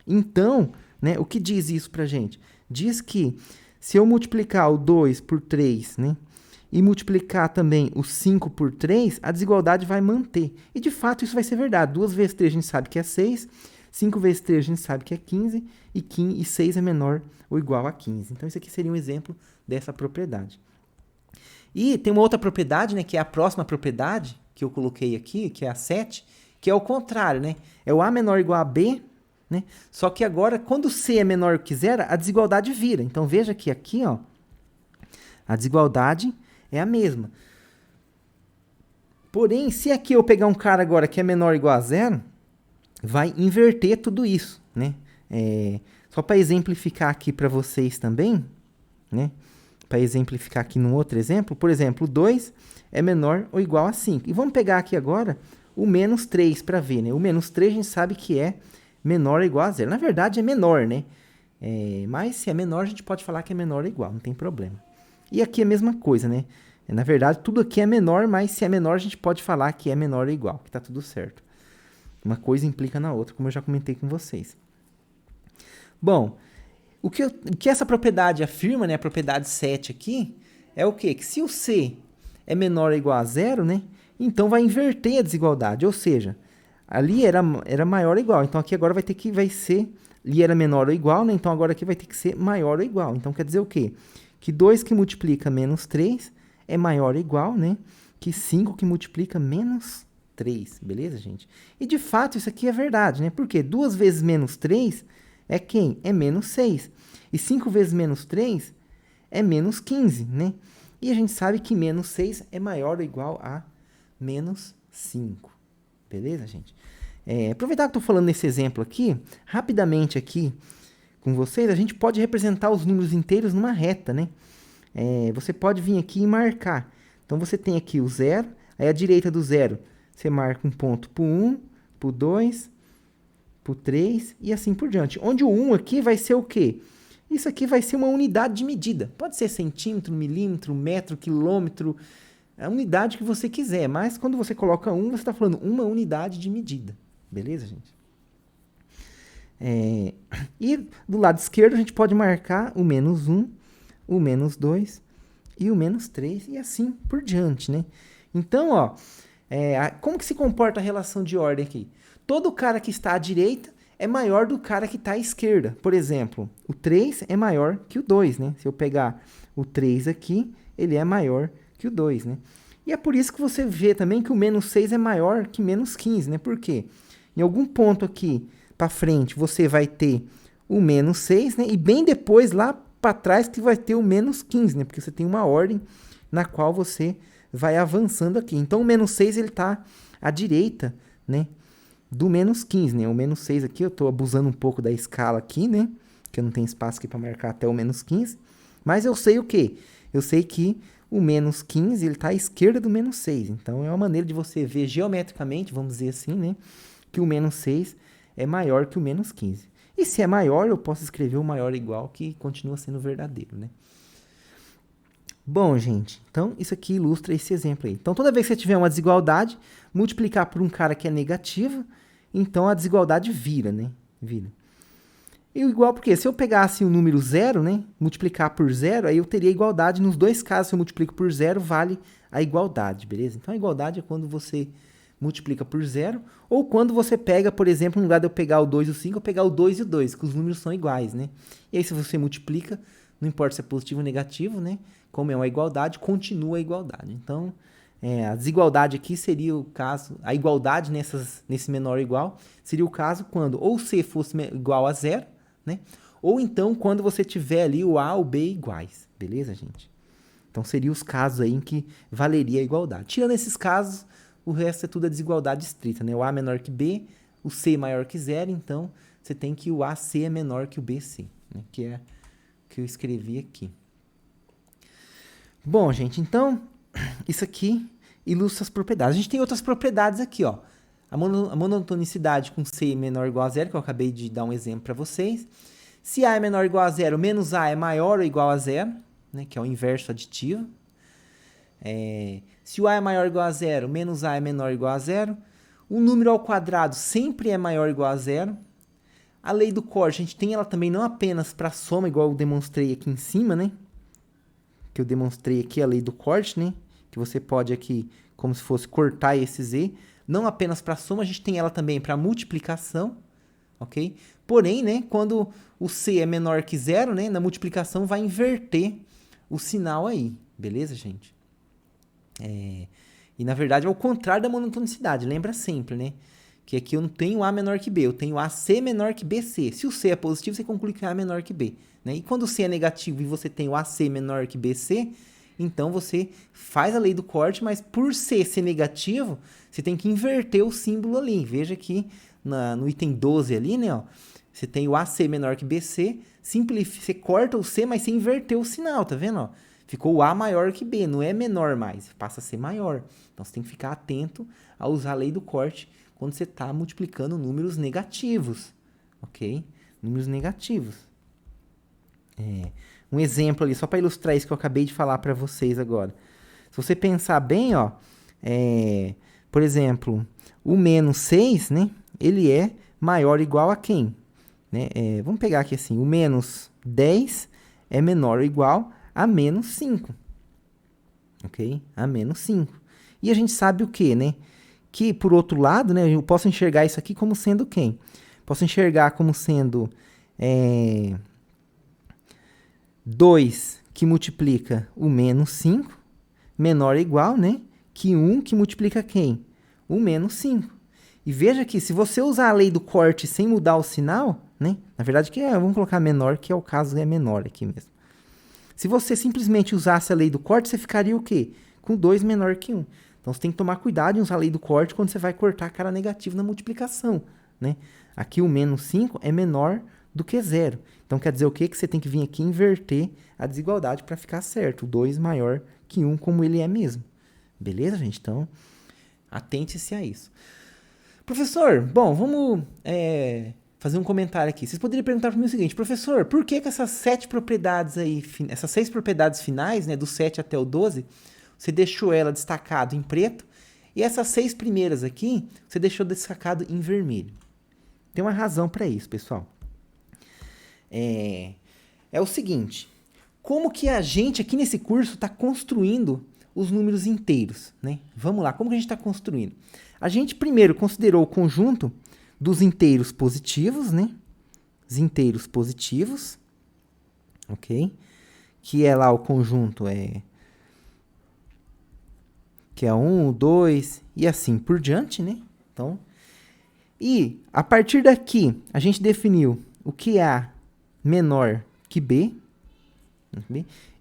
Então, né, o que diz isso para a gente? Diz que se eu multiplicar o 2 por 3, né, e multiplicar também o 5 por 3, a desigualdade vai manter. E, de fato, isso vai ser verdade. 2 vezes 3 a gente sabe que é 6, 5 vezes 3 a gente sabe que é 15, e 6 é menor ou igual a 15. Então, isso aqui seria um exemplo dessa propriedade. E tem uma outra propriedade, né, que é a próxima propriedade, que eu coloquei aqui, que é a 7, que é o contrário, né? É o A menor ou igual a B, né? Só que agora, quando C é menor que 0, a desigualdade vira. Então, veja que aqui, ó, a desigualdade é a mesma. Porém, se aqui eu pegar um cara agora que é menor ou igual a 0, vai inverter tudo isso, né? Só para exemplificar aqui para vocês também, né? Para exemplificar aqui num outro exemplo, por exemplo, o 2 é menor ou igual a 5. E vamos pegar aqui agora o menos 3 para ver, né? O menos 3 a gente sabe que é menor ou igual a 0. Na verdade, é menor, né? Mas se é menor, a gente pode falar que é menor ou igual, não tem problema. E aqui é a mesma coisa, né? Na verdade, tudo aqui é menor, mas se é menor, a gente pode falar que é menor ou igual, que está tudo certo. Uma coisa implica na outra, como eu já comentei com vocês. Bom, o que essa propriedade afirma, né, a propriedade 7 aqui, é o quê? Que se o C é menor ou igual a 0, né, então vai inverter a desigualdade, ou seja, ali era maior ou igual, então aqui agora vai ser, ali era menor ou igual, né, então agora aqui vai ter que ser maior ou igual. Então quer dizer o quê? Que 2 que multiplica menos 3 é maior ou igual, né, que 5 que multiplica menos 3, beleza, gente? E, de fato, isso aqui é verdade, né? Porque 2 vezes menos 3 é quem? É menos 6. E 5 vezes menos 3 é menos 15, né? E a gente sabe que menos 6 é maior ou igual a menos 5. Beleza, gente? Aproveitar que eu estou falando nesse exemplo aqui, rapidamente aqui com vocês, a gente pode representar os números inteiros numa reta, né? Você pode vir aqui e marcar. Então, você tem aqui o 0, aí à direita do 0, você marca um ponto para o 1, para o 2, para o 3 e assim por diante. Onde o 1 aqui vai ser o quê? Isso aqui vai ser uma unidade de medida. Pode ser centímetro, milímetro, metro, quilômetro, a unidade que você quiser. Mas quando você coloca 1, você está falando uma unidade de medida. Beleza, gente? E do lado esquerdo a gente pode marcar o menos 1, o menos 2 e o menos 3 e assim por diante, né? Então, ó, como que se comporta a relação de ordem aqui? Todo cara que está à direita é maior do cara que está à esquerda. Por exemplo, o 3 é maior que o 2, né? Se eu pegar o 3 aqui, ele é maior que o 2, né? E é por isso que você vê também que o menos 6 é maior que menos 15, né? Por quê? Em algum ponto aqui para frente, você vai ter o menos 6, né? E bem depois, lá para trás, que vai ter o menos 15, né? Porque você tem uma ordem na qual você vai avançando aqui. Então, o menos 6, ele está à direita, né? Do menos 15, né? O menos 6 aqui, eu estou abusando um pouco da escala aqui, né? Que eu não tenho espaço aqui para marcar até o menos 15. Mas eu sei o quê? Eu sei que o menos 15, ele está à esquerda do menos 6. Então, é uma maneira de você ver geometricamente, vamos dizer assim, né? Que o menos 6 é maior que o menos 15. E se é maior, eu posso escrever o maior igual, que continua sendo verdadeiro, né? Bom, gente, então isso aqui ilustra esse exemplo aí. Então, toda vez que você tiver uma desigualdade, multiplicar por um cara que é negativo, então a desigualdade vira, né? Vira. E o igual porque se eu pegasse o número 0, né, multiplicar por 0, aí eu teria igualdade nos dois casos. Se eu multiplico por 0, vale a igualdade, beleza? Então, a igualdade é quando você multiplica por 0, ou quando você pega, por exemplo, no lugar de eu pegar o 2 e o 5, eu pegar o 2 e o 2, que os números são iguais, né? E aí, se você multiplica, não importa se é positivo ou negativo, né? Como é uma igualdade, continua a igualdade. Então, a desigualdade aqui seria o caso, a igualdade nesse menor ou igual, seria o caso quando ou C fosse igual a 0, né? Ou então quando você tiver ali o A ou B iguais, beleza, gente? Então, seriam os casos aí em que valeria a igualdade. Tirando esses casos, o resto é tudo a desigualdade estrita, né? O A menor que B, o C maior que 0, então você tem que o AC é menor que o BC, né? Que é o que eu escrevi aqui. Bom, gente, então, isso aqui ilustra as propriedades. A gente tem outras propriedades aqui, ó. A monotonicidade com C menor ou igual a 0, que eu acabei de dar um exemplo para vocês. Se A é menor ou igual a 0, menos A é maior ou igual a 0, né? Que é o inverso aditivo. Se o A é maior ou igual a 0, menos A é menor ou igual a 0. O número ao quadrado sempre é maior ou igual a 0. A lei do corte, a gente tem ela também não apenas para soma, igual eu demonstrei aqui em cima, né? Que eu demonstrei aqui a lei do corte, né? Que você pode aqui, como se fosse cortar esse Z. Não apenas para soma, a gente tem ela também para multiplicação, ok? Porém, né, quando o C é menor que 0, né, na multiplicação vai inverter o sinal aí, beleza, gente? E na verdade é o contrário da monotonicidade, lembra sempre, né? Que aqui eu não tenho A menor que B, eu tenho AC menor que BC. Se o C é positivo, você conclui que A é menor que B, né? E quando o C é negativo e você tem o AC menor que BC, então você faz a lei do corte, mas por C ser negativo, você tem que inverter o símbolo ali. Veja que no item 12 ali, né, ó, você tem o AC menor que BC, você corta o C, mas você inverteu o sinal, tá vendo, ó? Ficou o A maior que B, não é menor mais, passa a ser maior. Então, você tem que ficar atento a usar a lei do corte quando você está multiplicando números negativos, ok? Números negativos. Um exemplo ali, só para ilustrar isso que eu acabei de falar para vocês agora. Se você pensar bem, ó, por exemplo, o menos 6, né? Ele é maior ou igual a quem? Né? Vamos pegar aqui assim, o menos 10 é menor ou igual a menos 5. Ok? A menos 5. E a gente sabe o quê, né? Que, por outro lado, né, eu posso enxergar isso aqui como sendo quem? Posso enxergar como sendo 2 que multiplica o menos 5, menor ou igual, né? Que 1 que multiplica quem? o menos 5. E veja que se você usar a lei do corte sem mudar o sinal, né? Na verdade, vamos colocar menor, que é o caso é menor aqui mesmo. Se você simplesmente usasse a lei do corte, você ficaria o quê? Com 2 menor que 1. Então, você tem que tomar cuidado em usar a lei do corte quando você vai cortar a cara negativa na multiplicação, né? Aqui o menos 5 é menor do que 0. Então, quer dizer o quê? Que você tem que vir aqui inverter a desigualdade para ficar certo. O 2 maior que 1, como ele é mesmo. Beleza, gente? Então, atente-se a isso. Professor, bom, vamos fazer um comentário aqui. Vocês poderiam perguntar para mim o seguinte: professor, por que essas 7 propriedades aí, essas 6 propriedades finais, né, do 7 até o 12, você deixou ela destacado em preto, e essas 6 primeiras aqui, você deixou destacado em vermelho? Tem uma razão para isso, pessoal. É o seguinte: como que a gente aqui nesse curso está construindo os números inteiros, né? Vamos lá, como que a gente está construindo? A gente primeiro considerou o conjunto dos inteiros positivos, né? Os inteiros positivos, ok? Que é lá o conjunto que é 1, 2 e assim por diante, né? Então, e a partir daqui a gente definiu o que é A menor que B.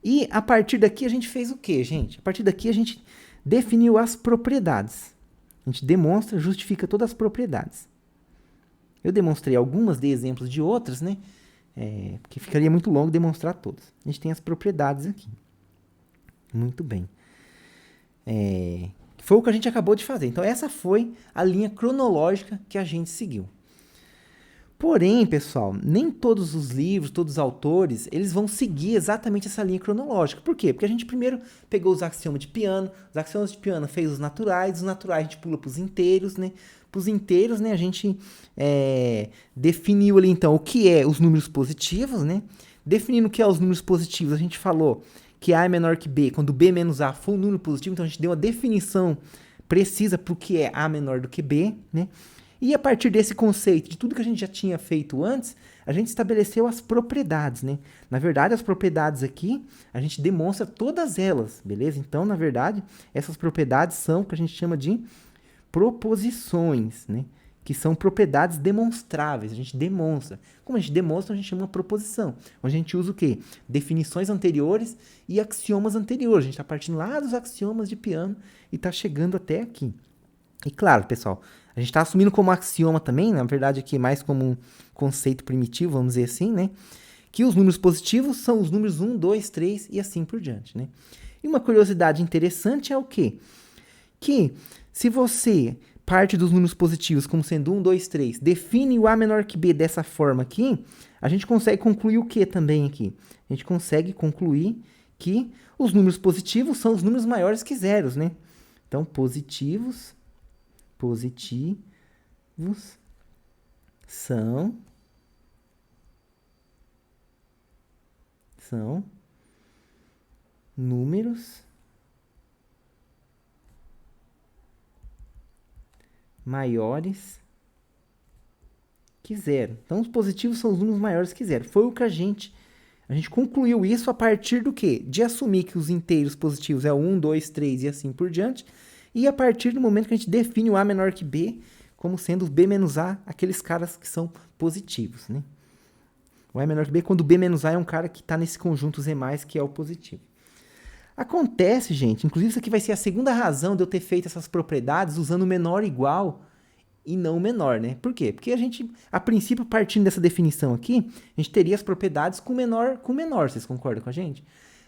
E a partir daqui a gente fez o quê, gente? A partir daqui a gente definiu as propriedades. A gente demonstra, justifica todas as propriedades. Eu demonstrei algumas de exemplos de outras, né? Porque ficaria muito longo demonstrar todas. A gente tem as propriedades aqui. Muito bem. Foi o que a gente acabou de fazer. Então, essa foi a linha cronológica que a gente seguiu. Porém, pessoal, nem todos os livros, todos os autores, eles vão seguir exatamente essa linha cronológica. Por quê? Porque a gente primeiro pegou os axiomas de Peano, os axiomas de Peano fez os naturais a gente pula para os inteiros, né? Para os inteiros, né, a gente definiu ali, então, o que é os números positivos, né? Definindo o que é os números positivos, a gente falou que A é menor que B, quando B menos A for um número positivo, então a gente deu uma definição precisa para o que é A menor do que B, né? E a partir desse conceito, de tudo que a gente já tinha feito antes, a gente estabeleceu as propriedades, né? Na verdade, as propriedades aqui, a gente demonstra todas elas, beleza? Então, na verdade, essas propriedades são o que a gente chama de proposições, né? Que são propriedades demonstráveis, a gente demonstra. Como a gente demonstra, a gente chama uma proposição. Onde a gente usa o quê? Definições anteriores e axiomas anteriores. A gente está partindo lá dos axiomas de Peano e está chegando até aqui. E claro, pessoal, a gente está assumindo como axioma também, na verdade aqui mais como um conceito primitivo, vamos dizer assim, né? Que os números positivos são os números 1, 2, 3 e assim por diante, né? E uma curiosidade interessante é o quê? Que se você parte dos números positivos como sendo 1, 2, 3, define o A menor que B dessa forma aqui, a gente consegue concluir o que também aqui? A gente consegue concluir que os números positivos são os números maiores que zeros, né? Então, positivos são números maiores que zero. Então, os positivos são os números maiores que zero. Foi o que a gente concluiu isso a partir do quê? De assumir que os inteiros positivos é 1, 2, 3 e assim por diante. E a partir do momento que a gente define o A menor que B como sendo B menos A, aqueles caras que são positivos, né? O A é menor que B quando B menos A é um cara que está nesse conjunto Z+, que é o positivo. Acontece, gente, inclusive isso aqui vai ser a segunda razão de eu ter feito essas propriedades usando o menor igual e não o menor, né? Por quê? Porque a gente, a princípio, partindo dessa definição aqui, a gente teria as propriedades com menor, vocês concordam com a gente?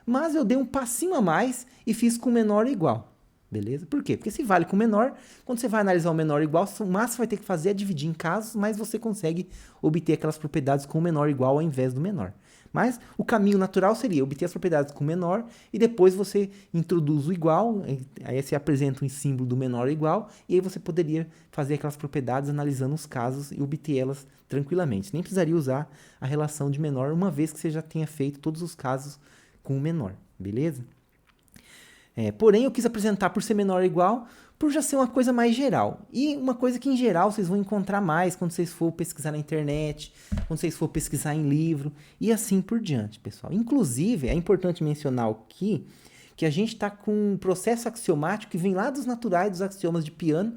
Mas eu dei um passinho a mais e fiz com menor igual. Beleza? Por quê? Porque se vale com o menor, quando você vai analisar o menor igual, o máximo que você vai ter que fazer é dividir em casos, mas você consegue obter aquelas propriedades com o menor igual ao invés do menor. Mas o caminho natural seria obter as propriedades com o menor e depois você introduz o igual, aí você apresenta um símbolo do menor igual e aí você poderia fazer aquelas propriedades analisando os casos e obter elas tranquilamente. Você nem precisaria usar a relação de menor, uma vez que você já tenha feito todos os casos com o menor, beleza? Porém, eu quis apresentar por ser menor ou igual, por já ser uma coisa mais geral. E uma coisa que, em geral, vocês vão encontrar mais quando vocês for pesquisar na internet, quando vocês for pesquisar em livro, e assim por diante, pessoal. Inclusive, é importante mencionar aqui que a gente está com um processo axiomático que vem lá dos naturais, dos axiomas de Peano,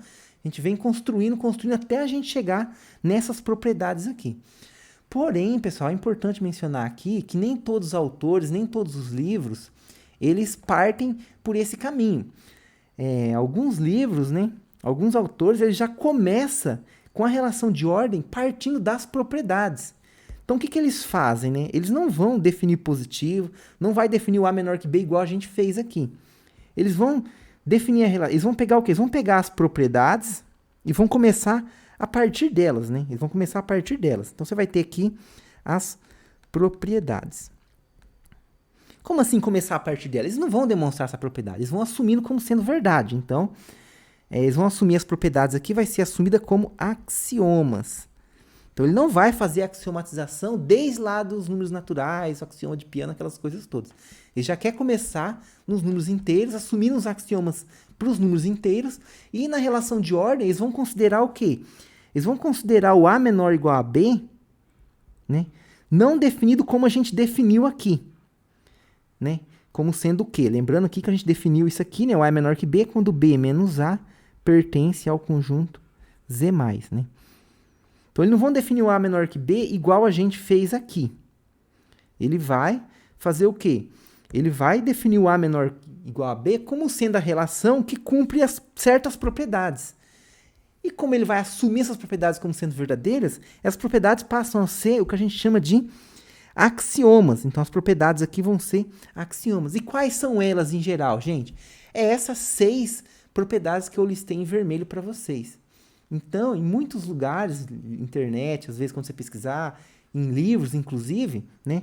A gente vem construindo até a gente chegar nessas propriedades aqui. Porém, pessoal, é importante mencionar aqui que nem todos os autores, nem todos os livros, eles partem por esse caminho. Alguns livros, né, alguns autores, eles já começam com a relação de ordem partindo das propriedades. Então, o que eles fazem? Né? Eles não vão definir positivo, não vai definir o A menor que B igual a gente fez aqui. Eles vão definir eles vão pegar o quê? Eles vão pegar as propriedades e vão começar a partir delas, né? Eles vão começar a partir delas. Então, você vai ter aqui as propriedades. Como assim começar a partir delas? Eles não vão demonstrar essa propriedade, eles vão assumindo como sendo verdade. Então, eles vão assumir as propriedades aqui, vai ser assumida como axiomas. Então, ele não vai fazer a axiomatização desde lá dos números naturais, axioma de Peano, aquelas coisas todas. Ele já quer começar nos números inteiros, assumindo os axiomas para os números inteiros, e na relação de ordem, eles vão considerar o quê? Eles vão considerar o A menor igual a B, né, não definido como a gente definiu aqui, né, como sendo o quê? Lembrando aqui que a gente definiu isso aqui, né, o A é menor que B, quando B menos A pertence ao conjunto Z+, né. Então, eles não vão definir o A menor que B igual a gente fez aqui. Ele vai fazer o quê? Ele vai definir o A menor igual a B como sendo a relação que cumpre certas propriedades. E como ele vai assumir essas propriedades como sendo verdadeiras, essas propriedades passam a ser o que a gente chama de axiomas. Então, as propriedades aqui vão ser axiomas. E quais são elas em geral, gente? Essas 6 propriedades que eu listei em vermelho para vocês. Então, em muitos lugares, internet, às vezes quando você pesquisar, em livros inclusive, né,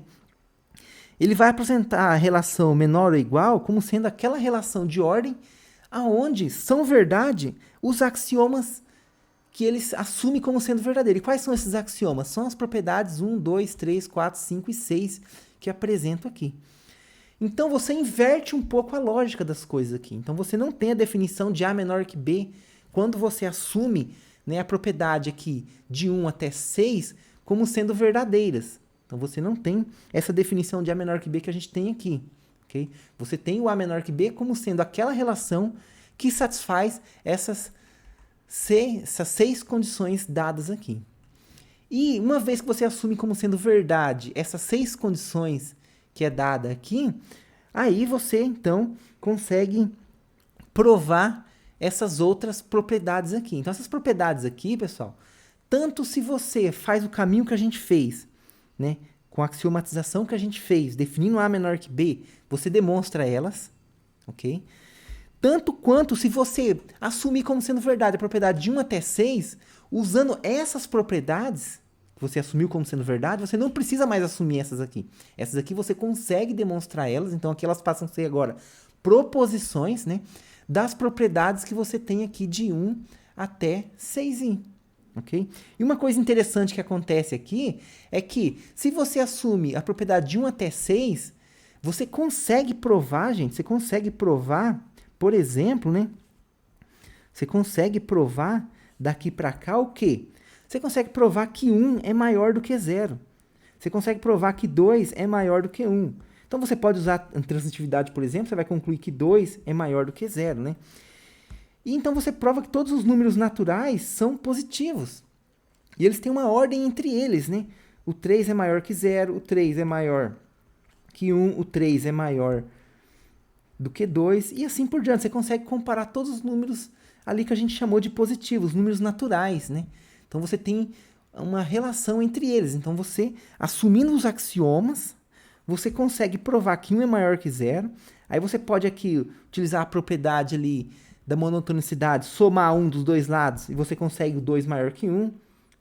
ele vai apresentar a relação menor ou igual como sendo aquela relação de ordem aonde são verdade os axiomas que eles assumem como sendo verdadeiros. E quais são esses axiomas? São as propriedades 1, 2, 3, 4, 5 e 6 que apresento aqui. Então, você inverte um pouco a lógica das coisas aqui. Então, você não tem a definição de A menor que B quando você assume, né, a propriedade aqui de 1 até 6 como sendo verdadeiras. Então, você não tem essa definição de A menor que B que a gente tem aqui. Okay? Você tem o A menor que B como sendo aquela relação que satisfaz essas 6 condições dadas aqui. E uma vez que você assume como sendo verdade essas 6 condições que é dada aqui, aí você, então, consegue provar essas outras propriedades aqui. Então, essas propriedades aqui, pessoal, tanto se você faz o caminho que a gente fez, né, com a axiomatização que a gente fez, definindo A menor que B, você demonstra elas, ok? Tanto quanto se você assumir como sendo verdade a propriedade de 1 até 6, usando essas propriedades que você assumiu como sendo verdade, você não precisa mais assumir essas aqui. Essas aqui você consegue demonstrar elas, então aqui elas passam a ser agora proposições, né, das propriedades que você tem aqui de 1 até 6i, ok? E uma coisa interessante que acontece aqui é que se você assume a propriedade de 1 até 6, você consegue provar, gente, você consegue provar, por exemplo, né? Você consegue provar daqui para cá o quê? Você consegue provar que 1 é maior do que 0. Você consegue provar que 2 é maior do que 1. Então, você pode usar a transitividade, por exemplo, você vai concluir que 2 é maior do que 0, né? E então, você prova que todos os números naturais são positivos. E eles têm uma ordem entre eles, né? O 3 é maior que 0, o 3 é maior que 1, o 3 é maior do que 2, e assim por diante. Você consegue comparar todos os números ali que a gente chamou de positivos, números naturais, né? Então, você tem uma relação entre eles. Então, você, assumindo os axiomas, você consegue provar que 1 é maior que 0. Aí você pode aqui utilizar a propriedade ali da monotonicidade, somar 1 dos dois lados e você consegue o 2 maior que 1.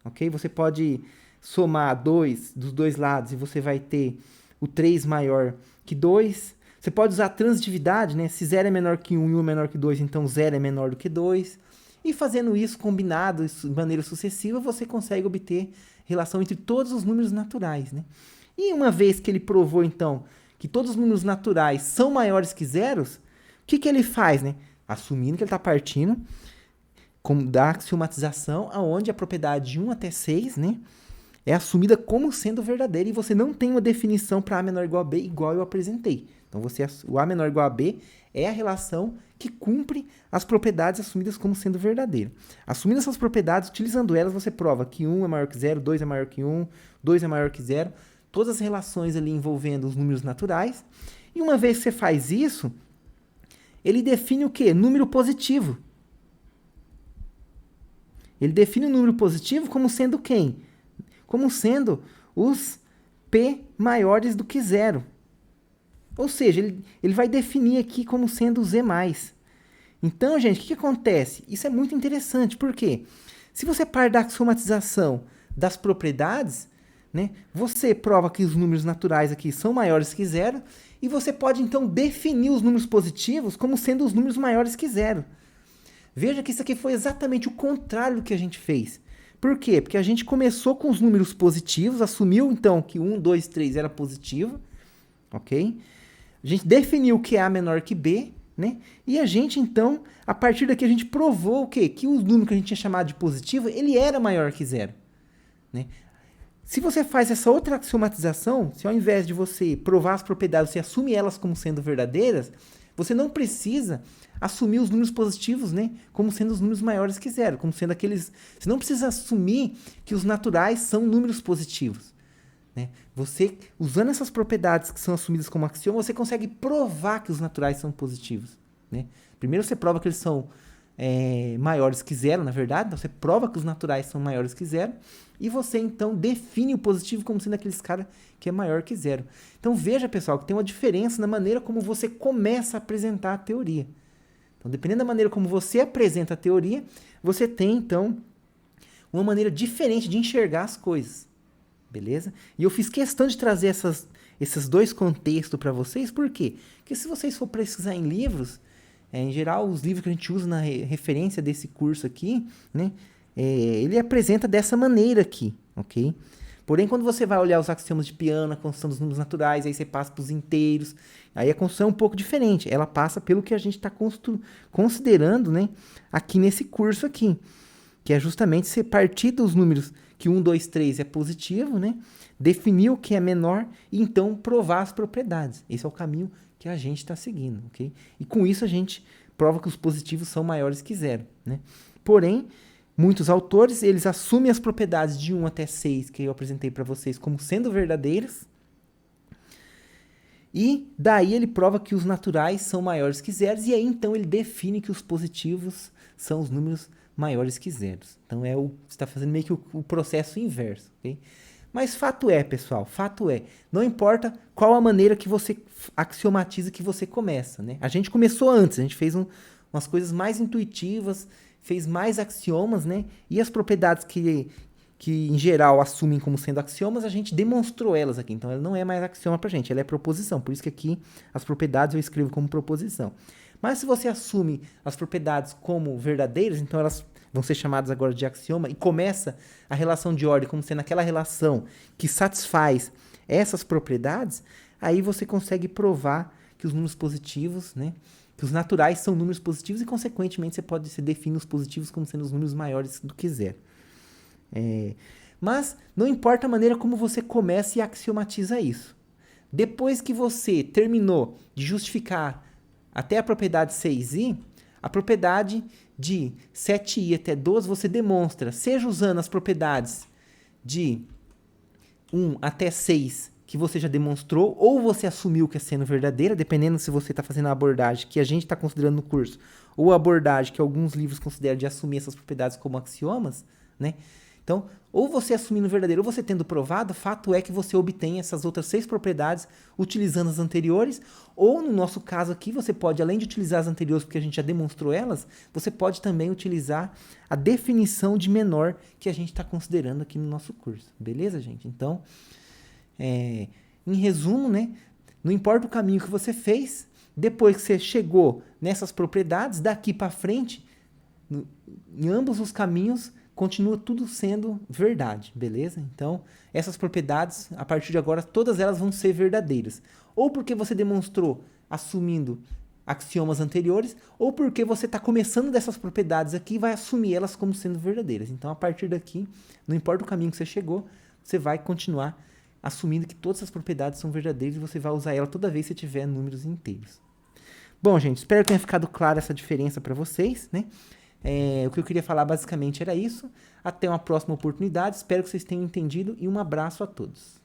Okay? Você pode somar 2 dos dois lados e você vai ter o 3 maior que 2. Você pode usar a transitividade, né? Se 0 é menor que 1 e 1 é menor que 2, então 0 é menor do que 2. E fazendo isso combinado de maneira sucessiva, você consegue obter relação entre todos os números naturais, né? E uma vez que ele provou, então, que todos os números naturais são maiores que zeros, o que ele faz, né? Assumindo que ele está partindo da axiomatização, aonde a propriedade de 1 até 6, né, é assumida como sendo verdadeira e você não tem uma definição para A menor igual a B igual eu apresentei. Então, o A menor igual a B é a relação que cumpre as propriedades assumidas como sendo verdadeira. Assumindo essas propriedades, utilizando elas, você prova que 1 é maior que 0, 2 é maior que 1, 2 é maior que 0, todas as relações ali envolvendo os números naturais. E uma vez que você faz isso, ele define o quê? Número positivo. Ele define o número positivo como sendo quem? Como sendo os P maiores do que 0. Ou seja, ele vai definir aqui como sendo Z+. Então, gente, o que acontece? Isso é muito interessante, por quê? Se você parte da axiomatização das propriedades, né, você prova que os números naturais aqui são maiores que 0, e você pode, então, definir os números positivos como sendo os números maiores que 0. Veja que isso aqui foi exatamente o contrário do que a gente fez. Por quê? Porque a gente começou com os números positivos, assumiu, então, que 1, 2, 3 era positivo, ok? A gente definiu que A menor que B, né? E a gente, então, a partir daqui, a gente provou o quê? Que o número que a gente tinha chamado de positivo, ele era maior que 0, né? Se você faz essa outra axiomatização, se ao invés de você provar as propriedades, você assume elas como sendo verdadeiras, você não precisa assumir os números positivos, né, como sendo os números maiores que 0, como sendo aqueles... Você não precisa assumir que os naturais são números positivos, né? Você, usando essas propriedades que são assumidas como axioma, você consegue provar que os naturais são positivos, né? Primeiro você prova que eles são maiores que 0, na verdade. Então, você prova que os naturais são maiores que 0. E você, então, define o positivo como sendo aqueles caras que é maior que 0. Então, veja, pessoal, que tem uma diferença na maneira como você começa a apresentar a teoria. Então, dependendo da maneira como você apresenta a teoria, você tem, então, uma maneira diferente de enxergar as coisas. Beleza? E eu fiz questão de trazer esses dois contextos para vocês. Por quê? Porque se vocês for pesquisar em livros... em geral, os livros que a gente usa na referência desse curso aqui, né, ele apresenta dessa maneira aqui, ok? Porém, quando você vai olhar os axiomas de Peano, a construção dos números naturais, aí você passa para os inteiros, aí a construção é um pouco diferente. Ela passa pelo que a gente está considerando, né, aqui nesse curso aqui, que é justamente você partir dos números que 1, 2, 3 é positivo, né, definir o que é menor e então provar as propriedades. Esse é o caminho que a gente está seguindo, ok? E com isso a gente prova que os positivos são maiores que 0, né? Porém, muitos autores, eles assumem as propriedades de 1 até 6, que eu apresentei para vocês, como sendo verdadeiras, e daí ele prova que os naturais são maiores que 0, e aí então ele define que os positivos são os números maiores que 0. Então você está fazendo meio que o processo inverso, ok? Mas fato é, pessoal, fato é, não importa qual a maneira que você axiomatiza que você começa, né? A gente começou antes, a gente fez umas coisas mais intuitivas, fez mais axiomas, né? E as propriedades que em geral assumem como sendo axiomas, a gente demonstrou elas aqui. Então, ela não é mais axioma pra gente, ela é proposição. Por isso que aqui as propriedades eu escrevo como proposição. Mas se você assume as propriedades como verdadeiras, então elas vão ser chamadas agora de axioma, e começa a relação de ordem como sendo aquela relação que satisfaz essas propriedades, aí você consegue provar que os números positivos, né, que os naturais são números positivos, e consequentemente você define os positivos como sendo os números maiores do que 0. Mas não importa a maneira como você começa e axiomatiza isso. Depois que você terminou de justificar até a propriedade 6i, a propriedade de 7i até 12 você demonstra, seja usando as propriedades de 1 até 6 que você já demonstrou, ou você assumiu que é sendo verdadeira, dependendo se você está fazendo a abordagem que a gente está considerando no curso, ou a abordagem que alguns livros consideram de assumir essas propriedades como axiomas, né? Então, ou você assumindo verdadeiro, ou você tendo provado, fato é que você obtém essas outras 6 propriedades utilizando as anteriores, ou no nosso caso aqui, você pode, além de utilizar as anteriores, porque a gente já demonstrou elas, você pode também utilizar a definição de menor que a gente está considerando aqui no nosso curso. Beleza, gente? Então, em resumo, né, não importa o caminho que você fez, depois que você chegou nessas propriedades, daqui para frente, em ambos os caminhos, continua tudo sendo verdade, beleza? Então, essas propriedades, a partir de agora, todas elas vão ser verdadeiras. Ou porque você demonstrou assumindo axiomas anteriores, ou porque você está começando dessas propriedades aqui e vai assumir elas como sendo verdadeiras. Então, a partir daqui, não importa o caminho que você chegou, você vai continuar assumindo que todas as propriedades são verdadeiras e você vai usar ela toda vez que você tiver números inteiros. Bom, gente, espero que tenha ficado clara essa diferença para vocês, né? O que eu queria falar basicamente era isso. Até uma próxima oportunidade. Espero que vocês tenham entendido e um abraço a todos.